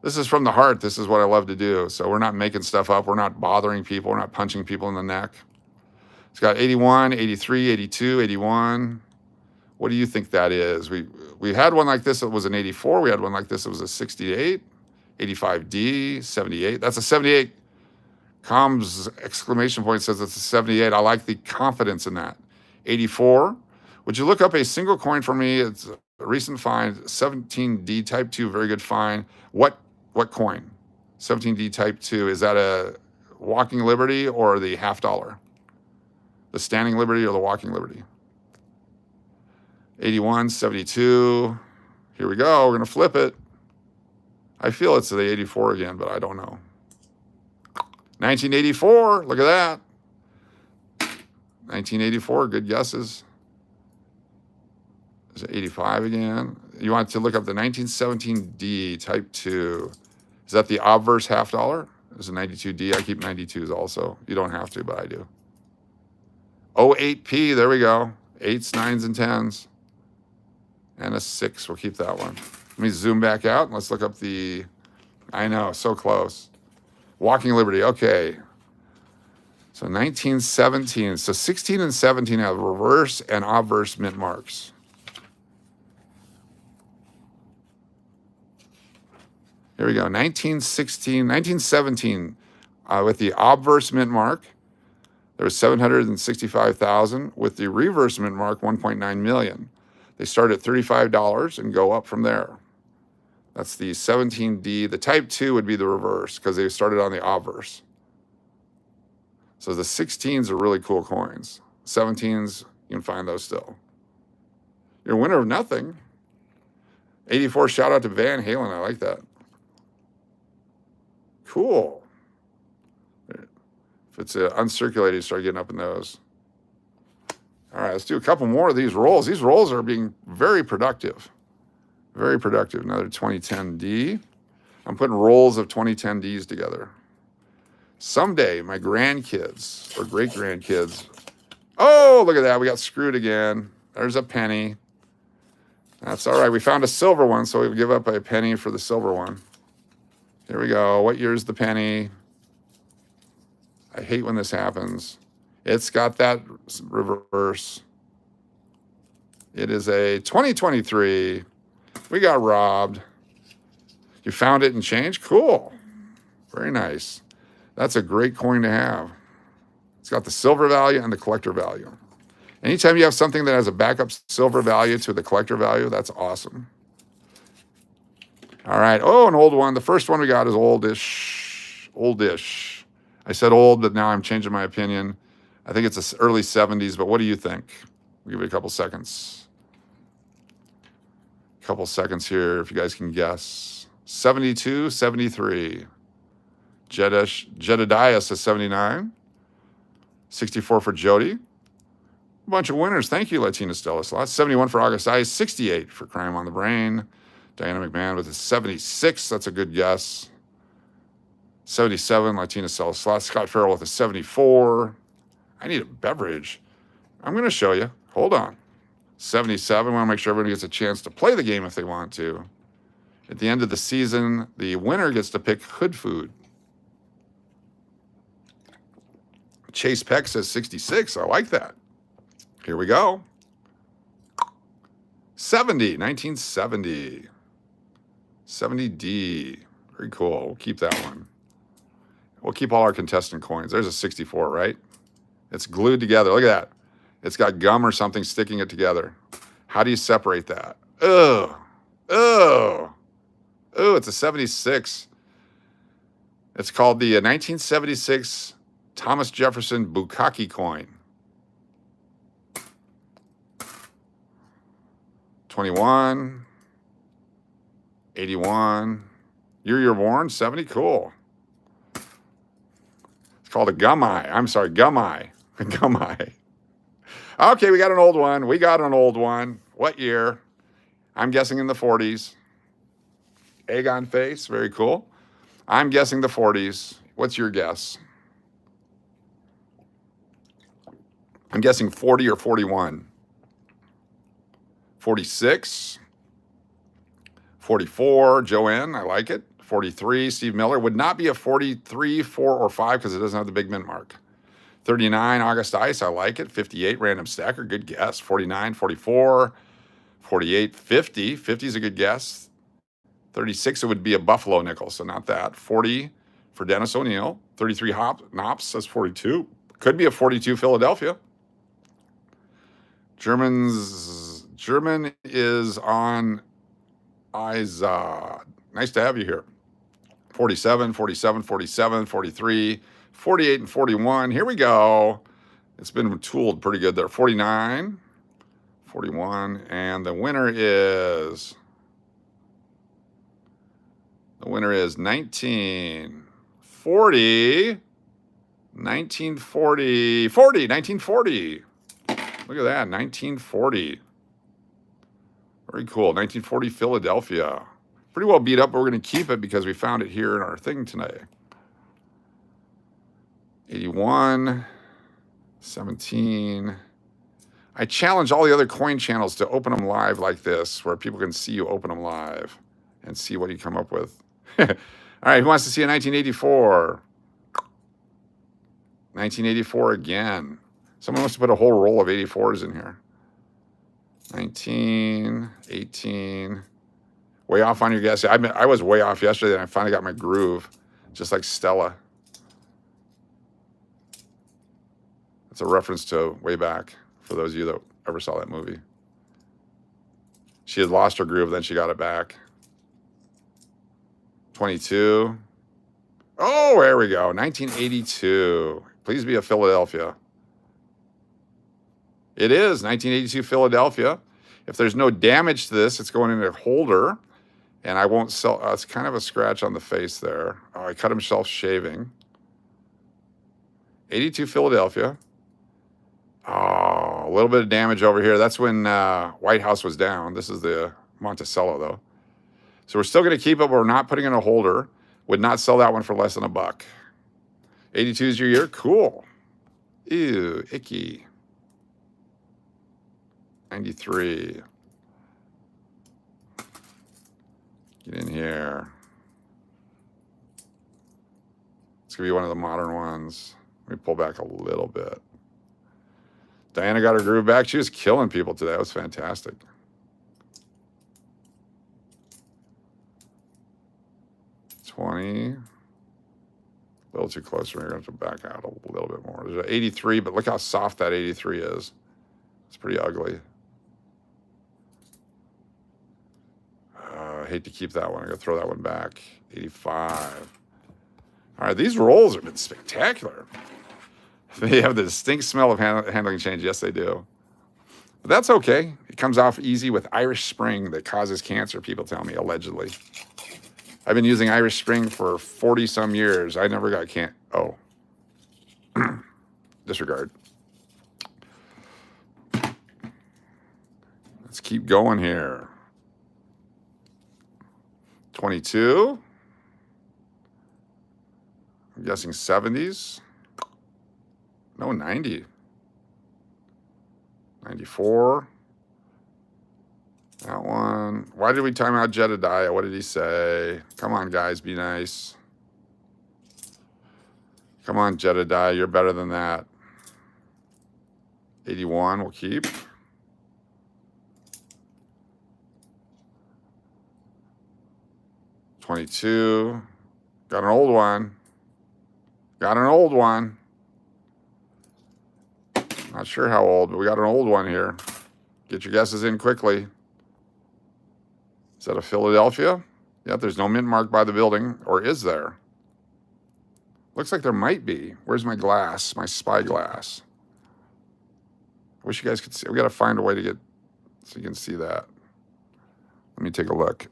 This is from the heart. This is what I love to do. So we're not making stuff up. We're not bothering people. We're not punching people in the neck. It's got 81, 83, 82, 81. What do you think that is? We had one like this that was an 84. We had one like this that was a 68, 85D, 78. That's a 78. Comms exclamation point says it's a 78. I like the confidence in that. 84. Would you look up a single coin for me? It's a recent find. 17D type 2, very good find. What coin? 17D type 2. Is that a walking liberty or the $50? The standing liberty or the walking liberty? 81, 72. Here we go. We're going to flip it. I feel it's the 84 again, but I don't know. 1984. Look at that. 1984. Good guesses. Is it 85 again? You want to look up the 1917D Type 2. Is that the obverse $50? Is a 92D. I keep 92s also. You don't have to, but I do. 08P. There we go. 8s, 9s, and 10s. And a 6. We'll keep that one. Let me zoom back out and let's look up the, I know, so close. Walking Liberty, okay. So 1917. So 16 and 17 have reverse and obverse mint marks. Here we go. 1917 with the obverse mint mark, there was 765,000. With the reverse mint mark, 1.9 million. They start at $35 and go up from there. That's the 17D. The Type 2 would be the reverse because they started on the obverse. So the 16s are really cool coins. 17s, you can find those still. You're a winner of nothing. 84, shout out to Van Halen. I like that. Cool. If it's uncirculated, you start getting up in those. All right, let's do a couple more of these rolls. These rolls are being very productive. Very productive. Another 2010D. I'm putting rolls of 2010Ds together. Someday, my grandkids or great-grandkids. Oh, look at that. We got screwed again. There's a penny. That's all right. We found a silver one, so we give up a penny for the silver one. Here we go. What year is the penny? I hate when this happens. It's got that reverse. It is a 2023. We got robbed. You found it and changed? Cool. Very nice. That's a great coin to have. It's got the silver value and the collector value. Anytime you have something that has a backup silver value to the collector value, that's awesome. All right. Oh, an old one. The first one we got is oldish. Oldish. I said old, but now I'm changing my opinion. I think it's the early 70s, but what do you think? We'll give it a couple seconds. Couple seconds here if you guys can guess. 72, 73. Jedediah says 79. 64 for Jody. A bunch of winners. Thank you, Latina Stella Slots. 71 for August Ice. 68 for Crime on the Brain. Diana McMahon with a 76. That's a good guess. 77, Latina Stella Slots. Scott Farrell with a 74. I need a beverage. I'm going to show you. Hold on. 77. I want to make sure everybody gets a chance to play the game if they want to. At the end of the season, the winner gets to pick hood food. Chase Peck says 66. I like that. Here we go. 70, 1970. 70D. Very cool. We'll keep that one. We'll keep all our contestant coins. There's a 64, right? It's glued together. Look at that. It's got gum or something sticking it together. How do you separate that? Ugh. Ugh. Oh, it's a 76. It's called the 1976 Thomas Jefferson Bukkake coin. 21. 81. Year you're born, 70. Cool. It's called a gum eye. I'm sorry, gum eye. Gum eye. Okay, we got an old one. We got an old one. What year? I'm guessing in the 40s. Egg on face. Very cool. I'm guessing the 40s. What's your guess? I'm guessing 40 or 41. 46. 44. Joanne, I like it. 43. Steve Miller. Would not be a 43, 4, or 5 because it doesn't have the big mint mark. 39. August Ice. I like it. 58. Random Stacker. Good guess. 49. 44. 48. 50. 50 is a good guess. 36, it would be a Buffalo nickel, so not that. 40 for Dennis O'Neill. 33 Knops says 42. Could be a 42 Philadelphia. German is on Izod. Nice to have you here. 47, 47, 47, 43, 48, and 41. Here we go. It's been tooled pretty good there. 49, 41, and the winner is... The winner is 1940. 1940. 1940. Look at that. 1940. Very cool. 1940 Philadelphia. Pretty well beat up, but we're going to keep it because we found it here in our thing tonight. 81. 17. I challenge all the other coin channels to open them live like this, where people can see you open them live and see what you come up with. All right, who wants to see a 1984? 1984 again. Someone wants to put a whole roll of 84s in here. 19, 18. Way off on your guess. I was way off yesterday, and I finally got my groove, just like Stella. It's a reference to way back, for those of you that ever saw that movie. She had lost her groove, then she got it back. 22. Oh, there we go. 1982. Please be a Philadelphia. It is 1982 Philadelphia. If there's no damage to this, it's going in a holder, and I won't sell. It's kind of a scratch on the face there. Oh, I cut himself shaving. 82 Philadelphia. Oh, a little bit of damage over here. That's when White House was down. This is the Monticello, though. So we're still going to keep it, but we're not putting in a holder. Would not sell that one for less than $1. 82 is your year? Cool. Ew, icky. 93. Get in here. It's going to be one of the modern ones. Let me pull back a little bit. Diana got her groove back. She was killing people today. That was fantastic. A little too close. We're going to have to back out a little bit more. There's an 83, but look how soft that 83 is. It's pretty ugly. I hate to keep that one. I'm going to throw that one back. 85. All right, these rolls have been spectacular. They have the distinct smell of handling change. Yes, they do. But that's okay. It comes off easy with Irish Spring that causes cancer, people tell me, allegedly. I've been using Irish Spring for 40 some years. I never got oh. Disregard. Let's keep going here. 22. I'm guessing 70s. No, 90. 94. That one. Why did we time out Jedediah? What did he say? Come on, guys, be nice. Come on, Jedediah, you're better than that. 81, we'll keep. $22. Got an old one. Got an old one. Not sure how old, but we got an old one here. Get your guesses in quickly. Is that a Philadelphia? Yep, there's no mint mark by the building. Or is there? Looks like there might be. Where's my glass? My spyglass. I wish you guys could see. We got to find a way to get so you can see that. Let me take a look.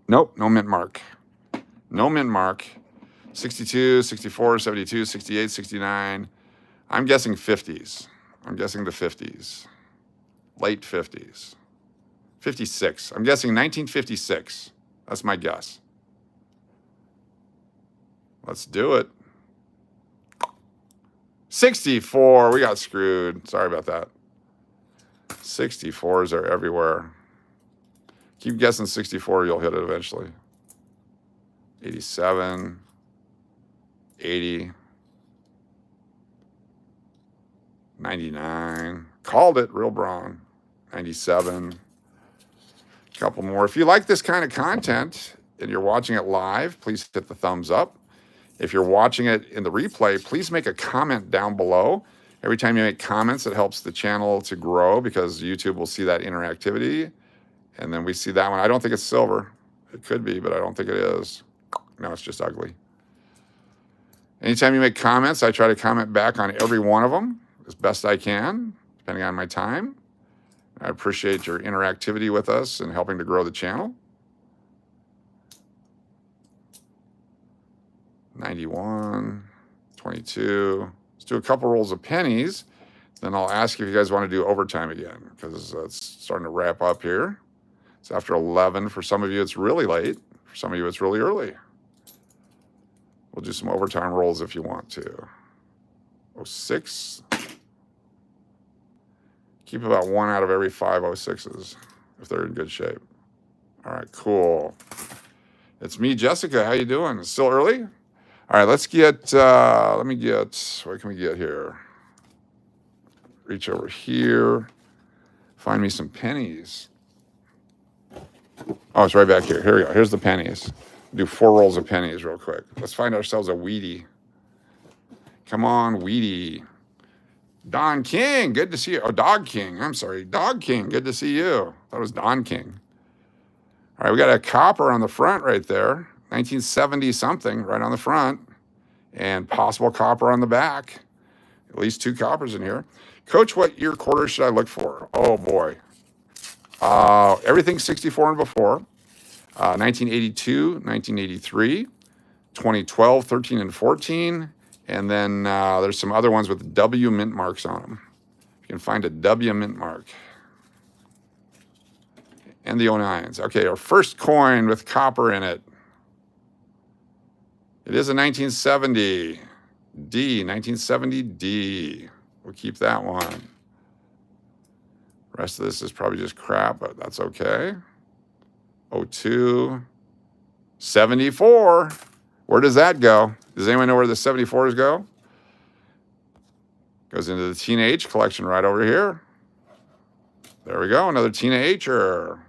Nope, no mint mark. No mint mark. 62, 64, 72, 68, 69. I'm guessing 50s. I'm guessing the 50s. Late 50s. 56. I'm guessing 1956. That's my guess. Let's do it. 64. We got screwed. Sorry about that. 64s are everywhere. Keep guessing 64. You'll hit it eventually. 87. 80. 99. Called it. Real Braun. 97. A couple more. If you like this kind of content and you're watching it live, please hit the thumbs up. If you're watching it in the replay, please make a comment down below. Every time you make comments, it helps the channel to grow because YouTube will see that interactivity. And then we see that one. I don't think it's silver. It could be, but I don't think it is. No, it's just ugly. Anytime you make comments, I try to comment back on every one of them as best I can, depending on my time. I appreciate your interactivity with us and helping to grow the channel. 91, 22. Let's do a couple rolls of pennies. Then I'll ask if you guys want to do overtime again because it's starting to wrap up here. It's after 11. For some of you, it's really late. For some of you, it's really early. We'll do some overtime rolls if you want to. 06. Keep about 1 out of every 5 06s if they're in good shape. All right, cool. It's me, Jessica. How you doing? It's still early? All right, let's get, let me get, what can we get here? Reach over here. Find me some pennies. Oh, it's right back here. Here we go. Here's the pennies. Do 4 rolls of pennies real quick. Let's find ourselves a Wheatie. Come on, Wheatie. Don King, good to see you. Oh, Dog King. I'm sorry. Dog King, good to see you. That was Don King. All right, we got a copper on the front right there. 1970 something right on the front. And possible copper on the back. At least 2 coppers in here. Coach, what year quarter should I look for? Oh, boy. Everything 64 and before. 1982, 1983, 2012, 13, and 14. And then there's some other ones with W mint marks on them. You can find a W mint mark. And the 09s. Okay, our first coin with copper in it. It is a 1970 D, 1970 D. We'll keep that one. The rest of this is probably just crap, but that's okay. 02, 74. Where does that go? Does anyone know where the 74s go? Goes into the teenage collection right over here. There we go, another teenager.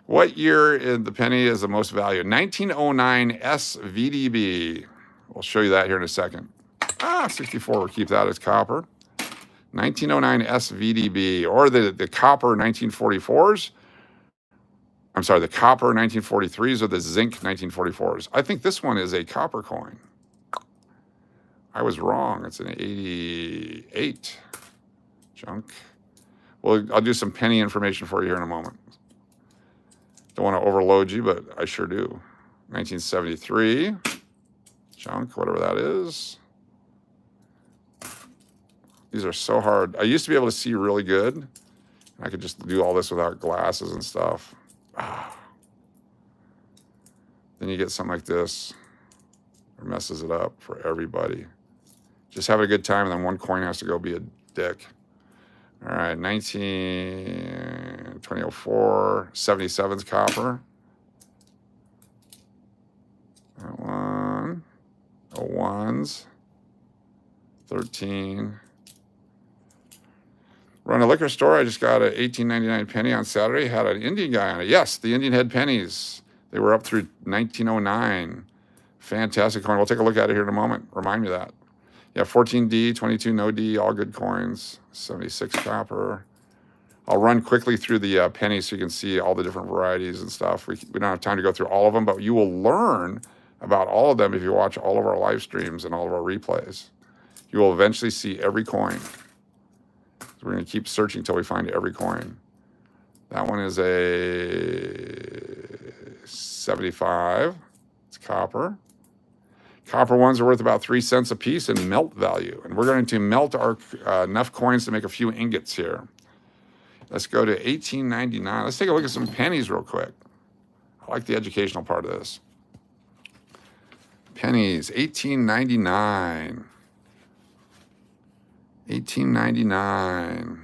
What year in the penny is the most valued? 1909 SVDB. We'll show you that here in a second. 64, we'll keep that as copper. 1909 SVDB, or the copper 1944s. I'm sorry, the copper 1943s or the zinc 1944s. I think this one is a copper coin. I was wrong. It's an 88. Junk. Well, I'll do some penny information for you here in a moment. Don't want to overload you, but I sure do. 1973. Junk, whatever that is. These are so hard. I used to be able to see really good. I could just do all this without glasses and stuff. Then you get something like this. It messes it up for everybody. Just have a good time, and then one coin has to go be a dick. All right, 2004, 77's copper. That one. 01s. 13. Run a liquor store. I just got an $18.99 penny on Saturday. Had an Indian guy on it. Yes, the Indian head pennies. They were up through 1909. Fantastic coin. We'll take a look at it here in a moment. Remind me of that. Yeah, 14D, 22 no D, all good coins. 76 copper. I'll run quickly through the pennies so you can see all the different varieties and stuff. We don't have time to go through all of them, but you will learn about all of them if you watch all of our live streams and all of our replays. You will eventually see every coin. So we're going to keep searching until we find every coin. That one is a 75. It's copper. Copper ones are worth about 3 cents a piece in melt value. And we're going to melt our enough coins to make a few ingots here. Let's go to 1899. Let's take a look at some pennies real quick. I like the educational part of this. Pennies, 1899. 1899.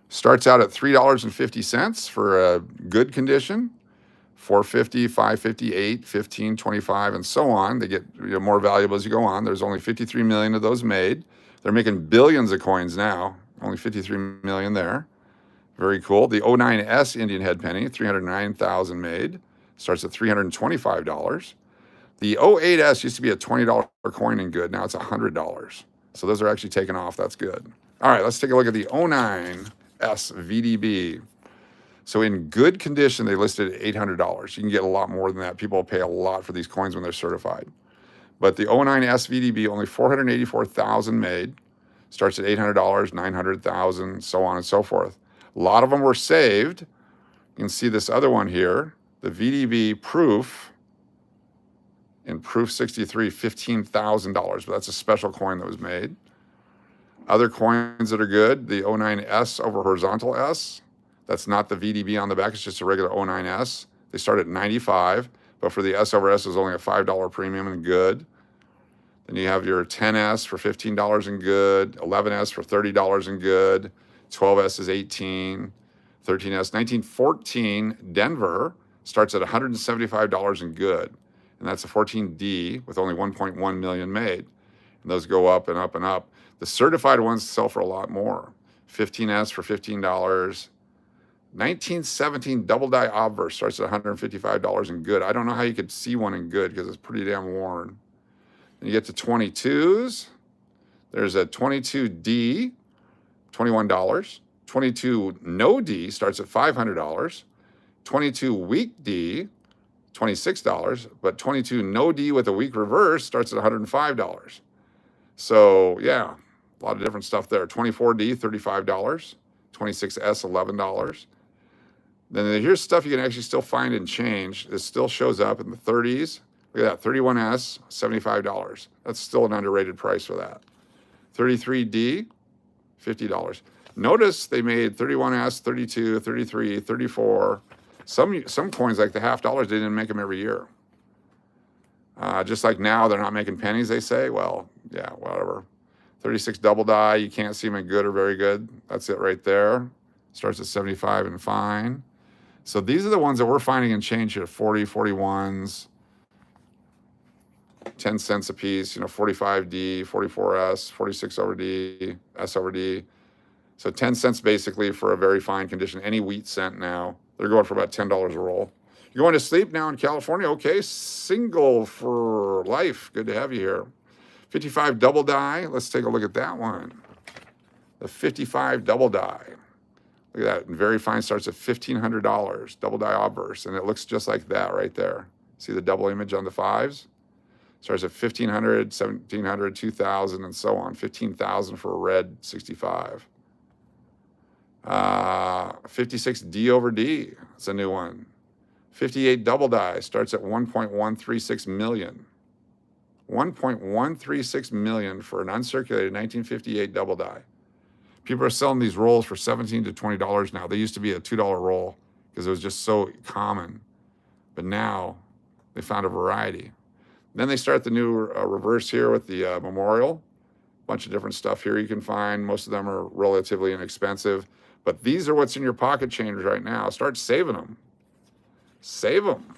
Starts out at $3.50 for a good condition. $4.50, $5.50, $8, $15, $25, and so on. They get more valuable as you go on. There's only 53 million of those made. They're making billions of coins now. Only 53 million there. Very cool. The 09S Indian head penny, 309,000 made. Starts at $325. The 08S used to be a $20 coin in good. Now it's $100. So those are actually taken off. That's good. All right, let's take a look at the 09S VDB. So in good condition, they listed at $800. You can get a lot more than that. People pay a lot for these coins when they're certified. But the 09S VDB, only 484,000 made. Starts at $800, 900,000, so on and so forth. A lot of them were saved. You can see this other one here, the VDB Proof. In Proof 63, $15,000, but that's a special coin that was made. Other coins that are good, the 09S over horizontal S. That's not the VDB on the back, it's just a regular 09S. They start at 95, but for the S over S is only a $5 premium and good. Then you have your 10S for $15 and good, 11S for $30 and good, 12S is 18, 13S. 1914 Denver starts at $175 and good. And that's a 14D with only 1.1 million made. And those go up and up and up. The certified ones sell for a lot more. 15S for $15. 1917 double die obverse starts at $155 in good. I don't know how you could see one in good because it's pretty damn worn. Then you get to 22s. There's a 22D, $21. 22 no D starts at $500. 22 weak D, $26, but 22 no D with a weak reverse starts at $105. So yeah, a lot of different stuff there. 24D, $35. 26S, $11. Then here's stuff you can actually still find and change. This still shows up in the 30s. Look at that, 31S, $75. That's still an underrated price for that. 33D, $50. Notice they made 31S, 32, 33, 34. Some coins like the $50, they didn't make them every year. Just like now, they're not making pennies, they say. Well, yeah, whatever. 36 double die, you can't see them in good or very good. That's it right there. Starts at 75 and fine. So these are the ones that we're finding in change here. 40, 41s, 10 cents a piece, 45D, 44S, 46 over D, S over D. So 10 cents basically for a very fine condition. Any wheat cent now. They're going for about $10 a roll. You're going to sleep now in California? Okay, single for life. Good to have you here. 55 double die. Let's take a look at that one. The 55 double die. Look at that. Very fine starts at $1,500. Double die obverse. And it looks just like that right there. See the double image on the fives? Starts at $1,500, $1,700, $2,000, and so on. $15,000 for a red 65. 56 D over D. It's a new one. 58 double die starts at 1.136 million. 1.136 million for an uncirculated 1958 double die. People are selling these rolls for $17 to $20 now. They used to be a $2 roll because it was just so common. But now they found a variety. Then they start the new reverse here with the memorial. Bunch of different stuff here you can find. Most of them are relatively inexpensive. But these are what's in your pocket change right now. Start saving them. Save them.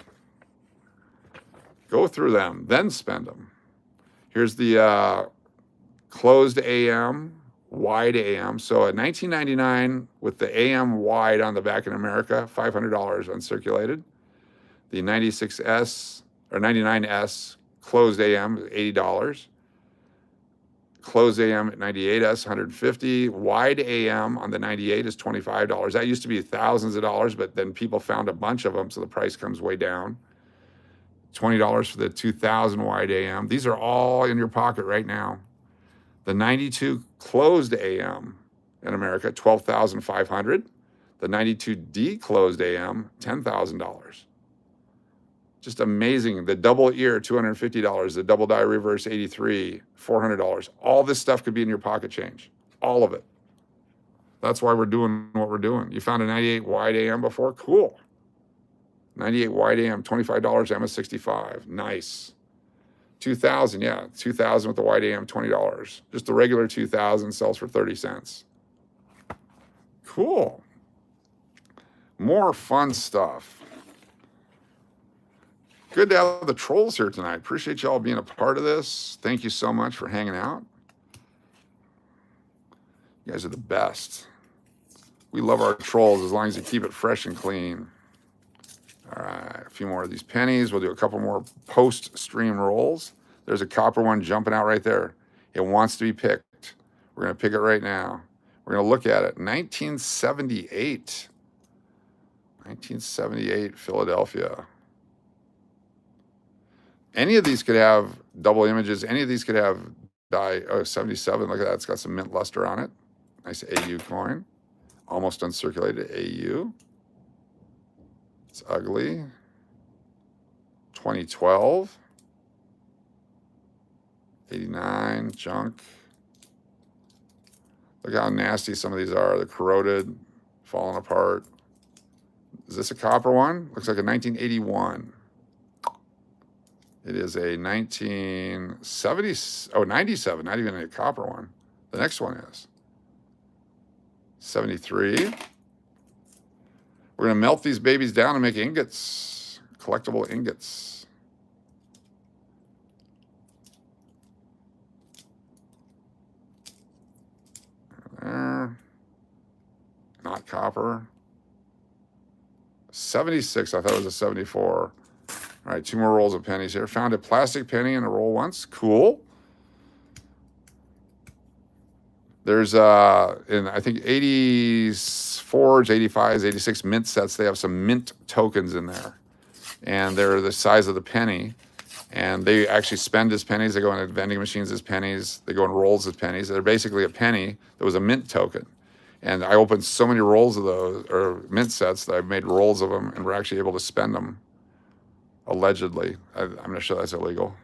Go through them, then spend them. Here's the closed AM, wide AM. So at $19.99 with the AM wide on the back in America, $500 uncirculated. The 96S or 99S closed AM, $80. Closed AM at 98S, $150. Wide AM on the 98 is $25. That used to be thousands of dollars, but then people found a bunch of them, so the price comes way down. $20 for the 2000 wide AM. These are all in your pocket right now. The 92 closed AM in America, $12,500. The 92D closed AM, $10,000. Just amazing. The double ear, $250. The double die reverse, $83, $400. All this stuff could be in your pocket change. All of it. That's why we're doing what we're doing. You found a 98 wide AM before? Cool. 98 wide AM, $25, MS65. Nice. 2000, yeah, 2000 with the wide AM, $20. Just the regular 2000 sells for 30 cents. Cool. More fun stuff. Good to have the trolls here tonight. Appreciate y'all being a part of this. Thank you so much for hanging out. You guys are the best. We love our trolls as long as you keep it fresh and clean. All right, a few more of these pennies. We'll do a couple more post-stream rolls. There's a copper one jumping out right there. It wants to be picked. We're going to pick it right now. We're going to look at it. 1978. 1978 Philadelphia. Any of these could have double images. Any of these could have die. Oh, 77. Look at that. It's got some mint luster on it. Nice AU coin. Almost uncirculated AU. It's ugly. 2012. 89. Junk. Look how nasty some of these are. They're corroded, falling apart. Is this a copper one? Looks like a 1981. It is a 1970, oh, 97, not even a copper one. The next one is 73. We're gonna melt these babies down and make ingots, collectible ingots. There. Not copper. 76, I thought it was a 74. All right, two more rolls of pennies here. Found a plastic penny in a roll once. Cool. There's, in I think 84s, 85s, 86 mint sets, they have some mint tokens in there. And they're the size of the penny. And they actually spend as pennies. They go in vending machines as pennies. They go in rolls as pennies. They're basically a penny that was a mint token. And I opened so many rolls of those, or mint sets, that I've made rolls of them, and we're actually able to spend them. Allegedly. I'm going to show that's illegal.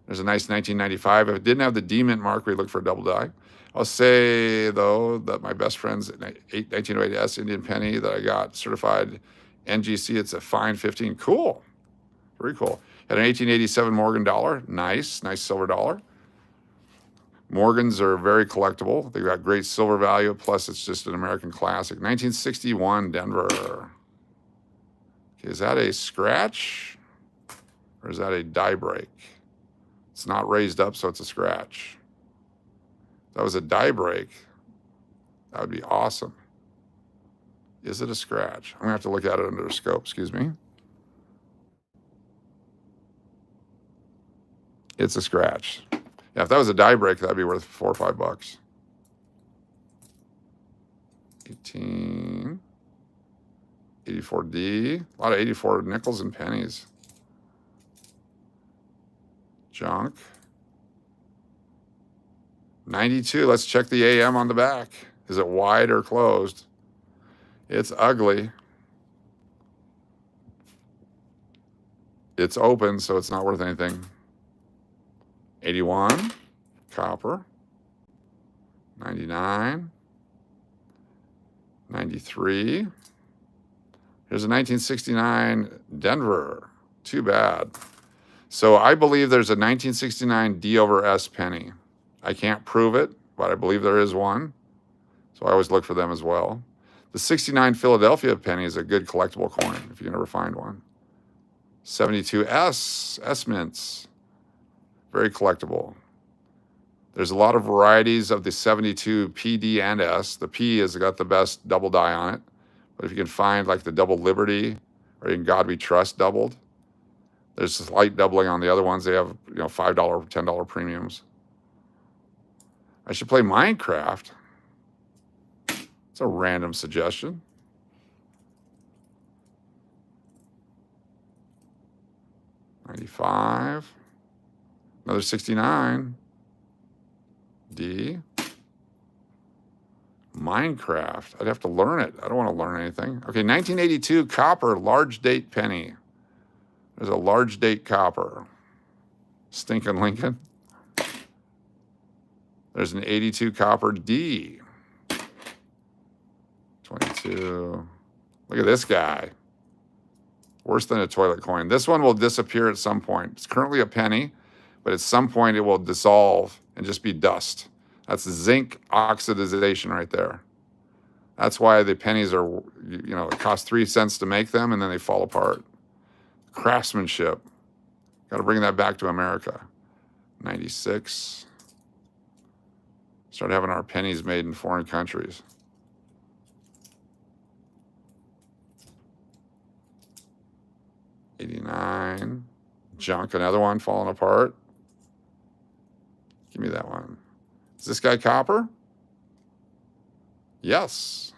There's a nice 1995. If it didn't have the D mint mark, we look for a double die. I'll say, though, that my best friend's 1908S Indian penny that I got certified NGC, it's a fine 15. Cool. Very cool. Had an 1887 Morgan dollar. Nice. Nice silver dollar. Morgans are very collectible. They've got great silver value. Plus, it's just an American classic. 1961 Denver. Okay, is that a scratch? Or is that a die break? It's not raised up, so it's a scratch. If that was a die break, that would be awesome. Is it a scratch? I'm going to have to look at it under the scope. Excuse me. It's a scratch. Yeah, if that was a die break, that'd be worth $4 or $5. 18. 84D. A lot of 84 nickels and pennies. Junk. 92. Let's check the AM on the back. Is it wide or closed? It's ugly. It's open, so it's not worth anything. 81, copper. 99, 93. Here's a 1969 Denver. Too bad. So I believe there's a 1969 D over S penny. I can't prove it, but I believe there is one. So I always look for them as well. The 69 Philadelphia penny is a good collectible coin if you can ever find one. 72 S mints. Very collectible. There's a lot of varieties of the 72 P, D, and S. The P has got the best double die on it. But if you can find like the double Liberty or in God We Trust doubled, there's a slight doubling on the other ones. They have, $5, $10 premiums. I should play Minecraft. It's a random suggestion. $95. Another 69. D. Minecraft. I'd have to learn it. I don't want to learn anything. Okay, 1982 copper large date penny. There's a large date copper. Stinking Lincoln. There's an 82 copper D. 22. Look at this guy. Worse than a toilet coin. This one will disappear at some point. It's currently a penny, but at some point it will dissolve and just be dust. That's zinc oxidization right there. That's why the pennies are, it costs 3 cents to make them and then they fall apart. Craftsmanship. Got to bring that back to America. 96. Start having our pennies made in foreign countries. $89. Junk, another one falling apart. Give me that one. Is this guy copper? Yes.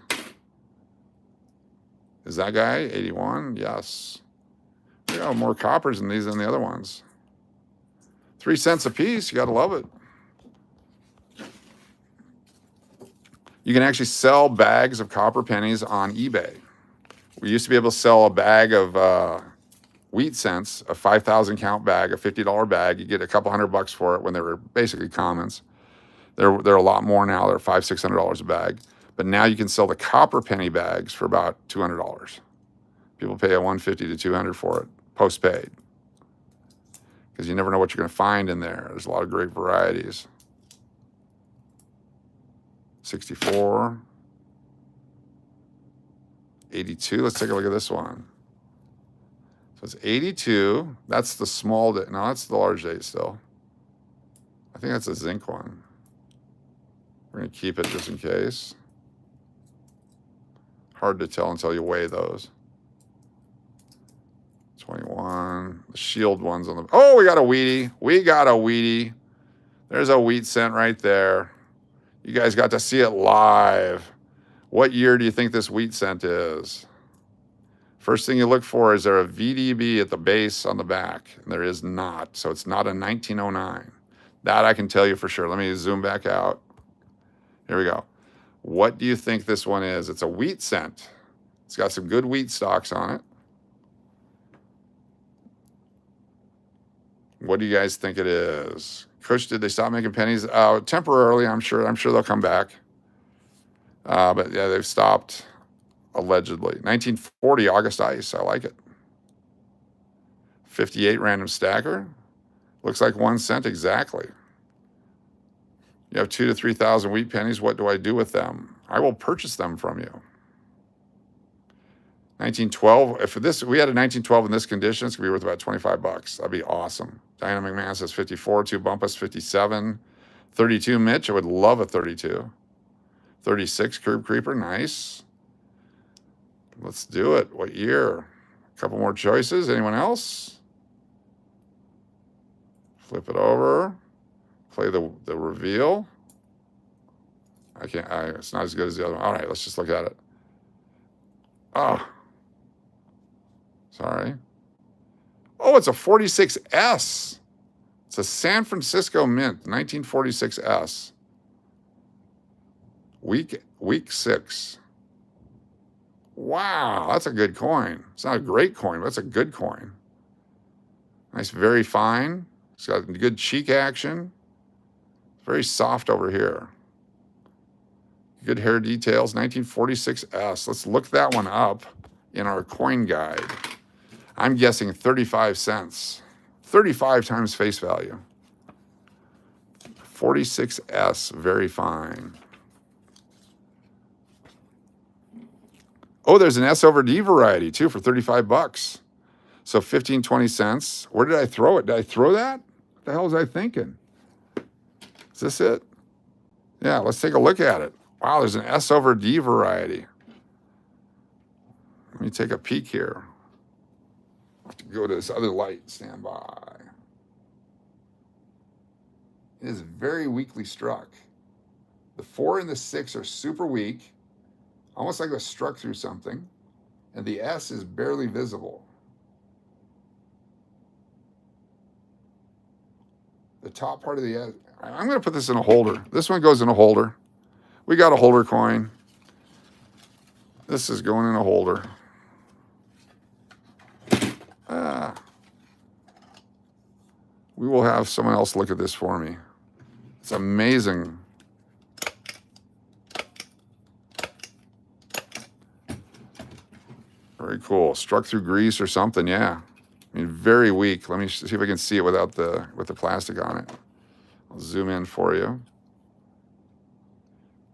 Is that guy 81? Yes. We got more coppers in these than the other ones. 3 cents a piece. You got to love it. You can actually sell bags of copper pennies on eBay. We used to be able to sell a bag of wheat cents, a 5,000 count bag, a $50 bag. You get a couple $100 for it when they were basically commons. They're a lot more now. They're $500, $600 a bag. But now you can sell the copper penny bags for about $200. People pay a $150 to $200 for it, post-paid. Because you never know what you're going to find in there. There's a lot of great varieties. 64. 82. Let's take a look at this one. So it's 82. That's the small date. No, that's the large date still. I think that's a zinc one. We're going to keep it just in case. Hard to tell until you weigh those. 21. The shield ones on the... Oh, we got a Wheatie. We got a Wheatie. There's a wheat cent right there. You guys got to see it live. What year do you think this wheat cent is? First thing you look for, is there a VDB at the base on the back? And there is not. So it's not a 1909. That I can tell you for sure. Let me zoom back out. Here we go. What do you think this one is? It's a wheat cent. It's got some good wheat stalks on it. What do you guys think it is? Kush, did they stop making pennies? Temporarily, I'm sure. I'm sure they'll come back. But yeah, they've stopped, allegedly. 1940 August Ice. I like it. 58 Random Stacker. Looks like 1 cent exactly. You have 2,000 to 3,000 wheat pennies. What do I do with them? I will purchase them from you. 1912. If we had a 1912 in this condition, it's gonna be worth about $25. That'd be awesome. Diane McMahon says 54. 2 Bumpus 57. 32 Mitch. I would love a 32. 36 Curb Creeper. Nice. Let's do it. What year? A couple more choices. Anyone else? Flip it over. Play the reveal. It's not as good as the other one. All right, let's just look at it. Oh. Sorry. Oh, it's a 46S. It's a San Francisco Mint, 1946S. Week 6. Wow, that's a good coin. It's not a great coin, but it's a good coin. Nice, very fine. It's got good cheek action. Very soft over here. Good hair details, 1946S. Let's look that one up in our coin guide. I'm guessing 35 cents. 35 times face value. 46S, very fine. Oh, there's an S over D variety too for 35 bucks. So 15, 20 cents. Where did I throw it? Did I throw that? What the hell was I thinking? Is this it? Yeah, let's take a look at it. Wow, there's an S over D variety. Let me take a peek here. I'll have to go to this other light. Stand by. It is very weakly struck. The 4 and the 6 are super weak, almost like it was struck through something, and the S is barely visible. The top part of the S, I'm going to put this in a holder. This one goes in a holder. We got a holder coin. This is going in a holder. We will have someone else look at this for me. It's amazing. Very cool. Struck through grease or something, yeah. I mean, very weak. Let me see if I can see it without with the plastic on it. I'll zoom in for you.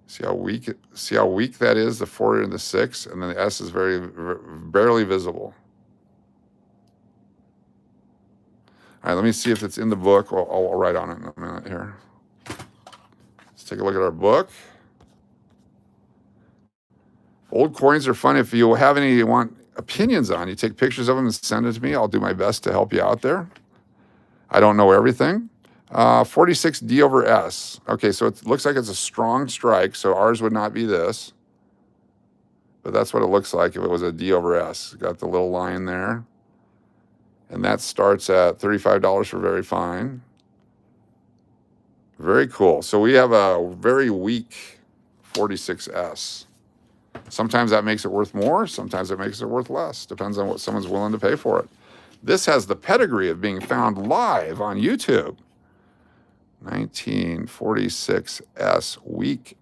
See how weak that is, the 4 and the 6, and then the S is barely visible. All right, let me see if it's in the book. I'll write on it in a minute here. Let's take a look at our book. Old coins are fun. If you have any you want opinions on, you take pictures of them and send it to me. I'll do my best to help you out there. I don't know everything. 46 D over S. Okay, so it looks like it's a strong strike, so ours would not be this. But that's what it looks like if it was a D over S. Got the little line there. And that starts at $35 for very fine. Very cool. So we have a very weak 46S. Sometimes that makes it worth more. Sometimes it makes it worth less. Depends on what someone's willing to pay for it. This has the pedigree of being found live on YouTube. 1946S weak.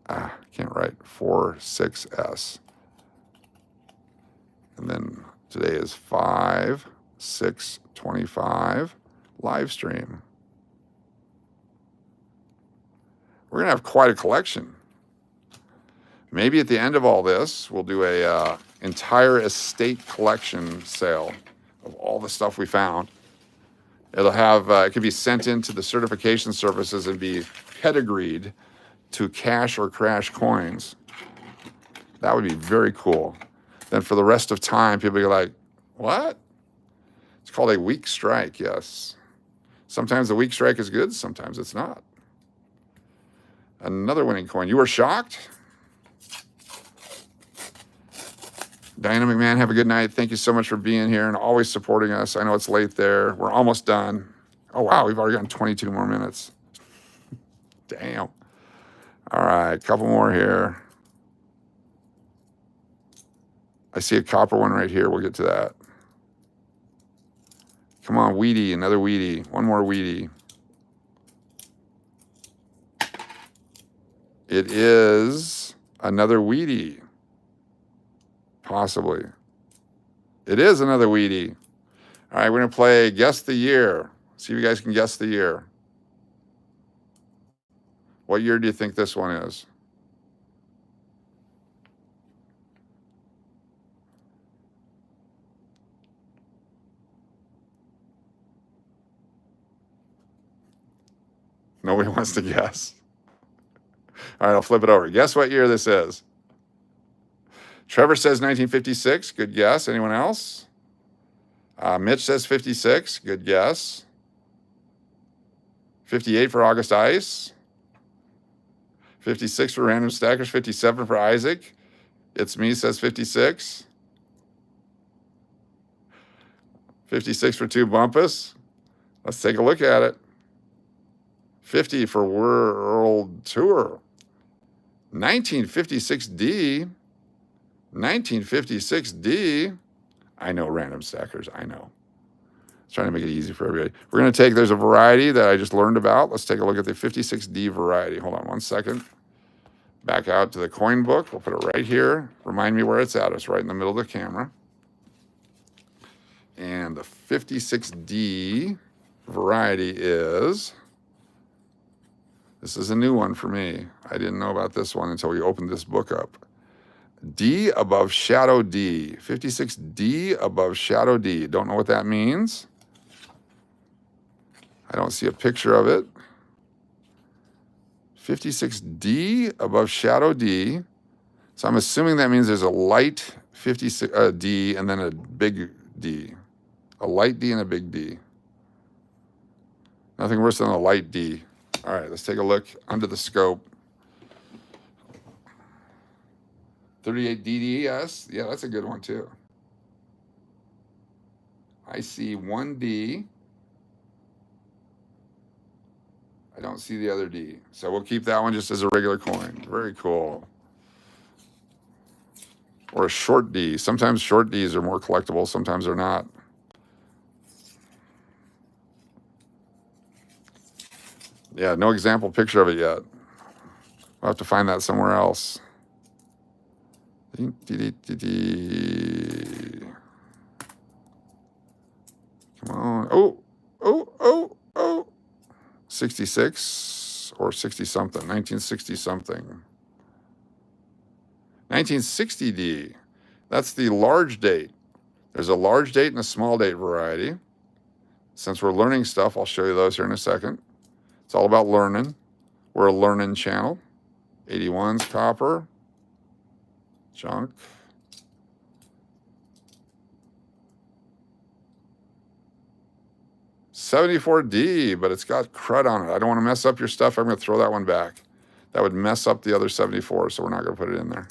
Can't write. 46S. And then today is 5/6/25 live stream. We're going to have quite a collection. Maybe at the end of all this, we'll do a entire estate collection sale of all the stuff we found. It'll have, it could be sent into the certification services and be pedigreed to cash or crash coins. That would be very cool. Then for the rest of time, people are like, what? It's called a weak strike, yes. Sometimes the weak strike is good, sometimes it's not. Another winning coin. You were shocked? Diane McMahon, have a good night. Thank you so much for being here and always supporting us. I know it's late there. We're almost done. Oh, wow, we've already gotten 22 more minutes. Damn. All right, a couple more here. I see a copper one right here. We'll get to that. Come on, Wheatie, another Wheatie. One more Wheatie. It is another Wheatie. Possibly. It is another Wheatie. All right, we're going to play Guess the Year. See if you guys can guess the year. What year do you think this one is? Nobody wants to guess. All right, I'll flip it over. Guess what year this is. Trevor says 1956. Good guess. Anyone else? Mitch says 56. Good guess. 58 for August Ice. 56 for Random Stackers. 57 for Isaac. It's Me says 56. 56 for Two Bumpus. Let's take a look at it. 50 for World Tour. 1956D. 1956D. I know, random stackers. I know. Trying to make it easy for everybody. We're going to take, there's a variety that I just learned about. Let's take a look at the 56D variety. Hold on one second. Back out to the coin book. We'll put it right here. Remind me where it's at. It's right in the middle of the camera. And the 56D variety is, this is a new one for me. I didn't know about this one until we opened this book up. D above shadow D. 56D above shadow D. Don't know what that means. I don't see a picture of it. 56D above shadow D. So I'm assuming that means there's a light 56 D and then a big D. A light D and a big D. Nothing worse than a light D. All right, let's take a look under the scope. 38 DDS. Yeah, that's a good one too. I see 1D. I don't see the other D. So we'll keep that one just as a regular coin. Very cool. Or a short D. Sometimes short Ds are more collectible. Sometimes they're not. Yeah, no example picture of it yet. We'll have to find that somewhere else. Come on. Oh, oh, oh, oh. 66 or 60 something, 1960 something. 1960D, that's the large date. There's a large date and a small date variety. Since we're learning stuff, I'll show you those here in a second. It's all about learning. We're a learning channel. 81's copper, junk. $74D, but it's got crud on it. I don't want to mess up your stuff. I'm going to throw that one back. That would mess up the other 74, so we're not going to put it in there.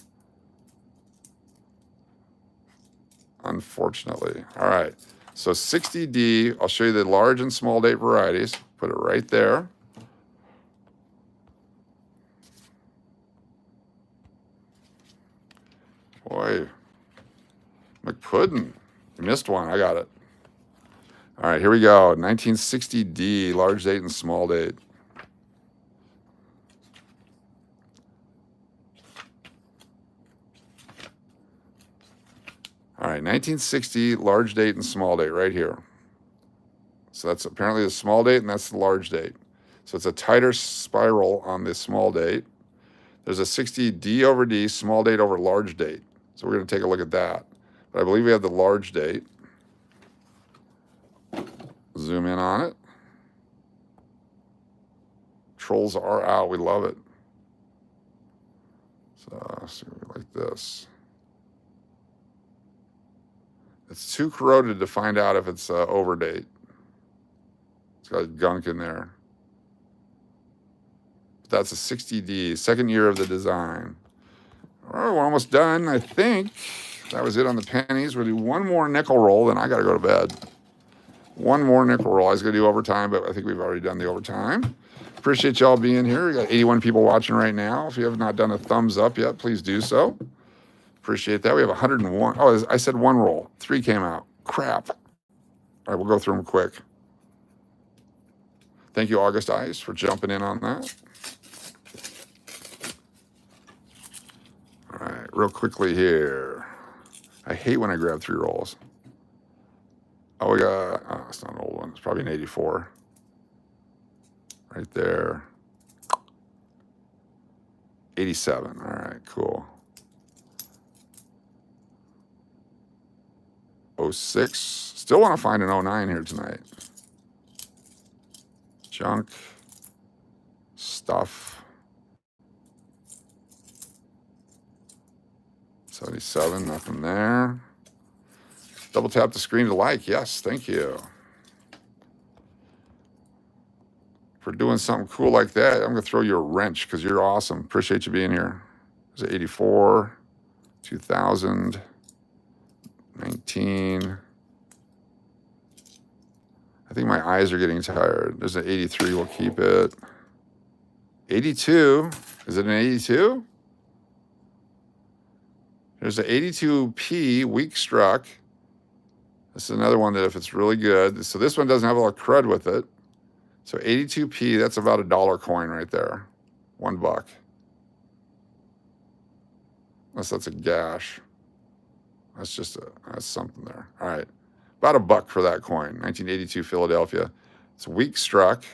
Unfortunately. All right. So 60D, I'll show you the large and small date varieties. Put it right there. Boy, McPuddin. You missed one. I got it. All right, here we go. 1960D, large date and small date. All right, 1960, large date and small date right here. So that's apparently the small date and that's the large date. So it's a tighter spiral on the small date. There's a 60D over D, small date over large date. So we're going to take a look at that. But I believe we have the large date. Zoom in on it. Trolls are out. We love it. So like this. It's too corroded to find out if it's over date. It's got gunk in there. But that's a 60D, second year of the design. All right, we're almost done, I think. That was it on the pennies. We'll do one more nickel roll, then I got to go to bed. One more nickel roll. I was going to do overtime, but I think we've already done the overtime. Appreciate y'all being here. We got 81 people watching right now. If you have not done a thumbs up yet, please do so. Appreciate that. We have 101. Oh, I said one roll. 3 came out. Crap. All right, we'll go through them quick. Thank you, August Ice, for jumping in on that. All right, real quickly here. I hate when I grab 3 rolls. Oh, we got, oh, it's not an old one. It's probably an 84. Right there. 87. All right, cool. 06. Still want to find an 09 here tonight. Junk. Stuff. 77. Nothing there. Double tap the screen to like. Yes, thank you. For doing something cool like that, I'm going to throw you a wrench because you're awesome. Appreciate you being here. There's an 84, 2000, 19. I think my eyes are getting tired. There's an 83. We'll keep it. 82. Is it an 82? There's an 82P, weak struck. This is another one that if it's really good, so this one doesn't have a lot of crud with it. So 82p, that's about a $1 coin right there. $1. Unless that's a gash. That's something there. All right. About $1 for that coin. 1982 Philadelphia. It's weak struck.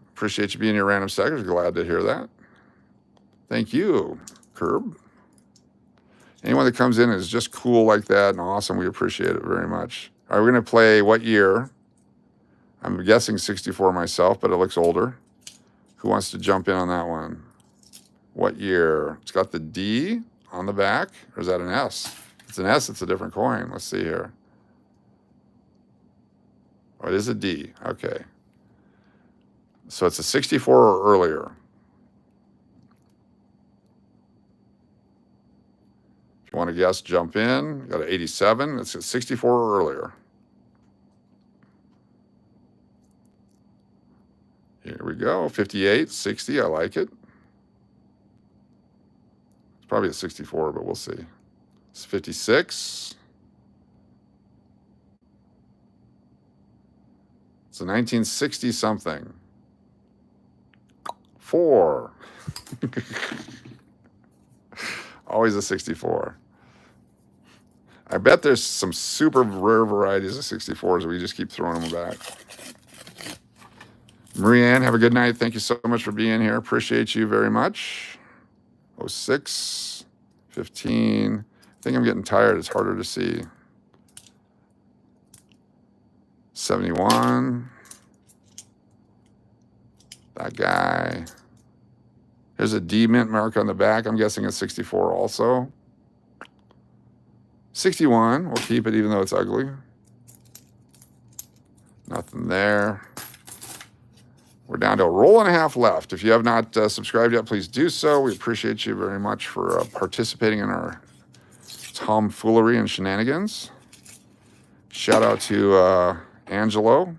Appreciate you being here, Random Stackers. Glad to hear that. Thank you, Curb. Anyone that comes in is just cool like that and awesome. We appreciate it very much. All right, we're going to play what year? I'm guessing 64 myself, but it looks older. Who wants to jump in on that one? What year? It's got the D on the back, or is that an S? If it's an S, it's a different coin. Let's see here. Oh, it is a D. Okay. So it's a 64 or earlier. If you want to guess, jump in. You got an 87. It's a 64 or earlier. Here we go. 58, 60. I like it. It's probably a 64, but we'll see. It's 56. It's a 1960 something. 4. Always a 64. I bet there's some super rare varieties of 64s. We just keep throwing them back. Marianne, have a good night. Thank you so much for being here. Appreciate you very much. 06, 15. I think I'm getting tired. It's harder to see. 71. That guy. There's a D mint mark on the back. I'm guessing it's 64 also. 61. We'll keep it even though it's ugly. Nothing there. We're down to a roll and a half left. If you have not subscribed yet, please do so. We appreciate you very much for participating in our tomfoolery and shenanigans. Shout out to Angelo.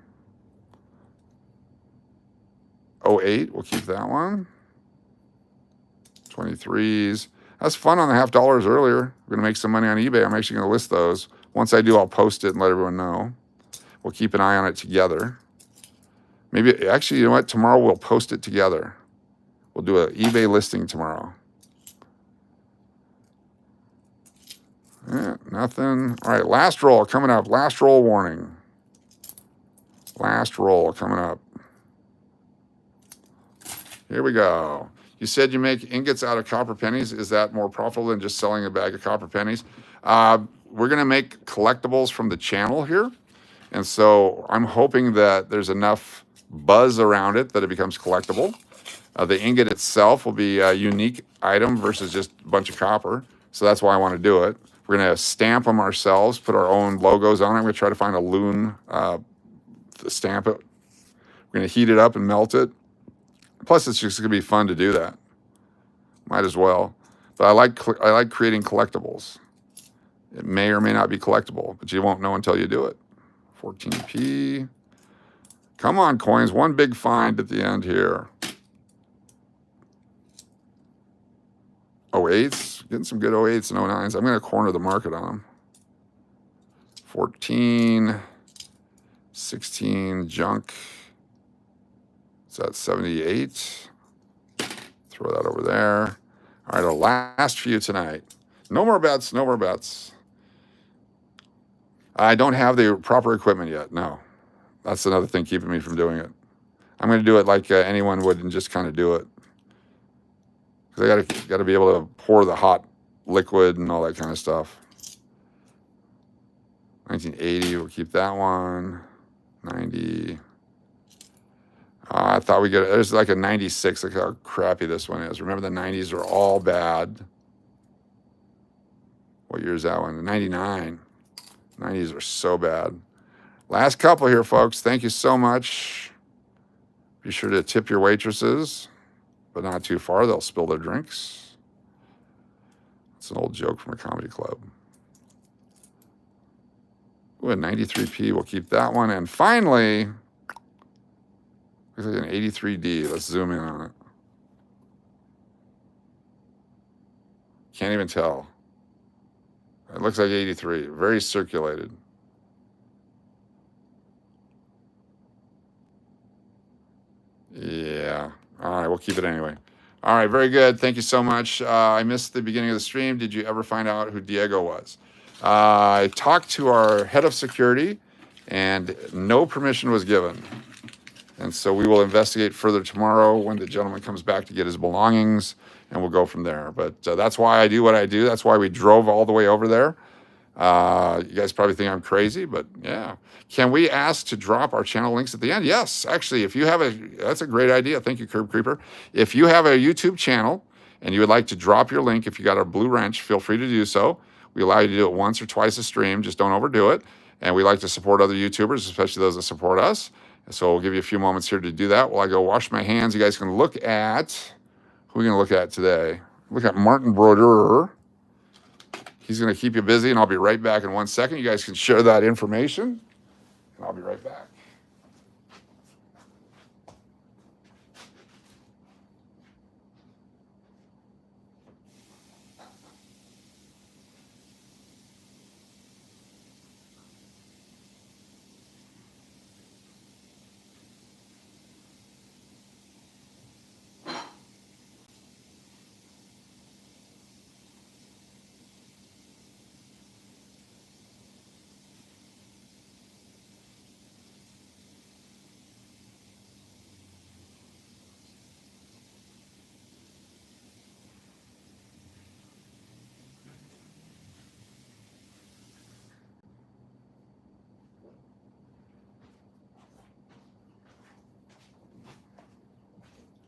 08, we'll keep that one. 23s. That's fun on the $50 earlier. We're going to make some money on eBay. I'm actually going to list those. Once I do, I'll post it and let everyone know. We'll keep an eye on it together. Maybe, actually, you know what? Tomorrow we'll post it together. We'll do an eBay listing tomorrow. Yeah, nothing. All right, last roll coming up. Last roll warning. Last roll coming up. Here we go. You said you make ingots out of copper pennies. Is that more profitable than just selling a bag of copper pennies? We're going to make collectibles from the channel here. And so I'm hoping that there's enough buzz around it that it becomes collectible. The ingot itself will be a unique item versus just a bunch of copper. So that's why I want to do it. We're going to stamp them ourselves, put our own logos on it. I'm going to try to find a loon to stamp it. We're going to heat it up and melt it. Plus, it's just going to be fun to do that. Might as well. But I like creating collectibles. It may or may not be collectible, but you won't know until you do it. 14p. Come on, coins. One big find at the end here. 08s. Getting some good 08s and 09s. I'm going to corner the market on them. 14. 16. Junk. Is that 78? Throw that over there. All right, our last few tonight. No more bets, no more bets. I don't have the proper equipment yet, no. That's another thing keeping me from doing it. I'm going to do it like anyone would and just kind of do it. Because I got to be able to pour the hot liquid and all that kind of stuff. 1980, we'll keep that one. 90. I thought we get, there's like a 96, look how crappy this one is. Remember the 90s are all bad. What year is that one? 99. 90s are so bad. Last couple here, folks. Thank you so much. Be sure to tip your waitresses, but not too far. They'll spill their drinks. It's an old joke from a comedy club. Ooh, a 93p. We'll keep that one. And finally, looks like an 83D. Let's zoom in on it. Can't even tell. It looks like 83. Very circulated. Yeah. All right, we'll keep it anyway. All right, very good. Thank you so much. I missed the beginning of the stream. Did you ever find out who Diego was? I talked to our head of security, and no permission was given. And so we will investigate further tomorrow when the gentleman comes back to get his belongings, and we'll go from there. But that's why I do what I do. That's why we drove all the way over there. You guys probably think I'm crazy, but yeah. Can we ask to drop our channel links at the end? Yes, actually, if you have that's a great idea. Thank you, Curb Creeper. If you have a YouTube channel and you would like to drop your link, if you got a blue wrench, feel free to do so. We allow you to do it once or twice a stream. Just don't overdo it. And we like to support other YouTubers, especially those that support us. So we'll give you a few moments here to do that while I go wash my hands. You guys can look at, who are we going to look at today? Look at Martin Broder. He's going to keep you busy, and I'll be right back in 1 second. You guys can share that information, and I'll be right back.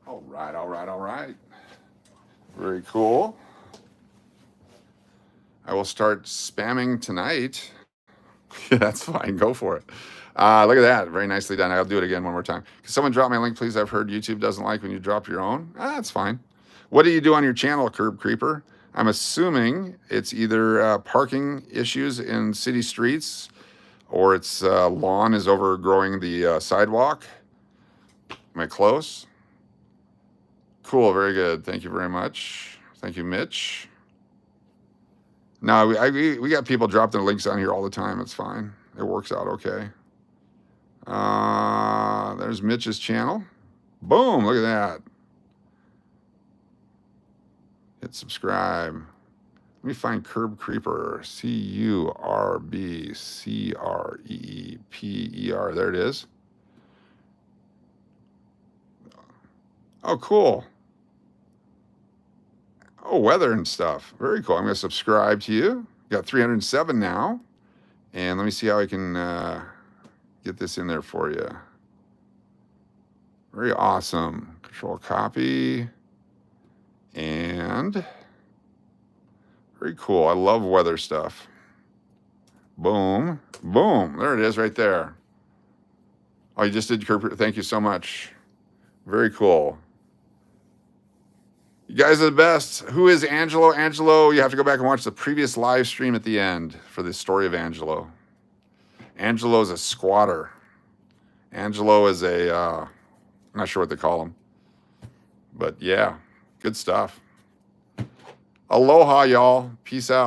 All right, all right, all right. Very cool. I will start spamming tonight. Yeah, that's fine. Go for it. Look at that. Very nicely done. I'll do it again one more time. Can someone drop my link, please? I've heard YouTube doesn't like when you drop your own. That's fine. What do you do on your channel, Curb Creeper? I'm assuming it's either parking issues in city streets or its lawn is overgrowing the sidewalk. Am I close? Cool. Very good. Thank you very much. Thank you, Mitch. No, we got people drop their links on here all the time. It's fine. It works out okay. There's Mitch's channel. Boom, look at that. Hit subscribe. Let me find Curb Creeper. CURBCREEPER. There it is. Oh, cool. Oh, weather and stuff. Very cool. I'm going to subscribe to you. Got 307 now. And let me see how I can get this in there for you. Very awesome. Control copy. And very cool. I love weather stuff. Boom. Boom. There it is right there. Oh, you just did Curb. Thank you so much. Very cool. You guys are the best. Who is Angelo? Angelo, you have to go back and watch the previous live stream at the end for the story of Angelo. Angelo is a squatter. Angelo is a, I'm not sure what they call him. But yeah, good stuff. Aloha, y'all. Peace out.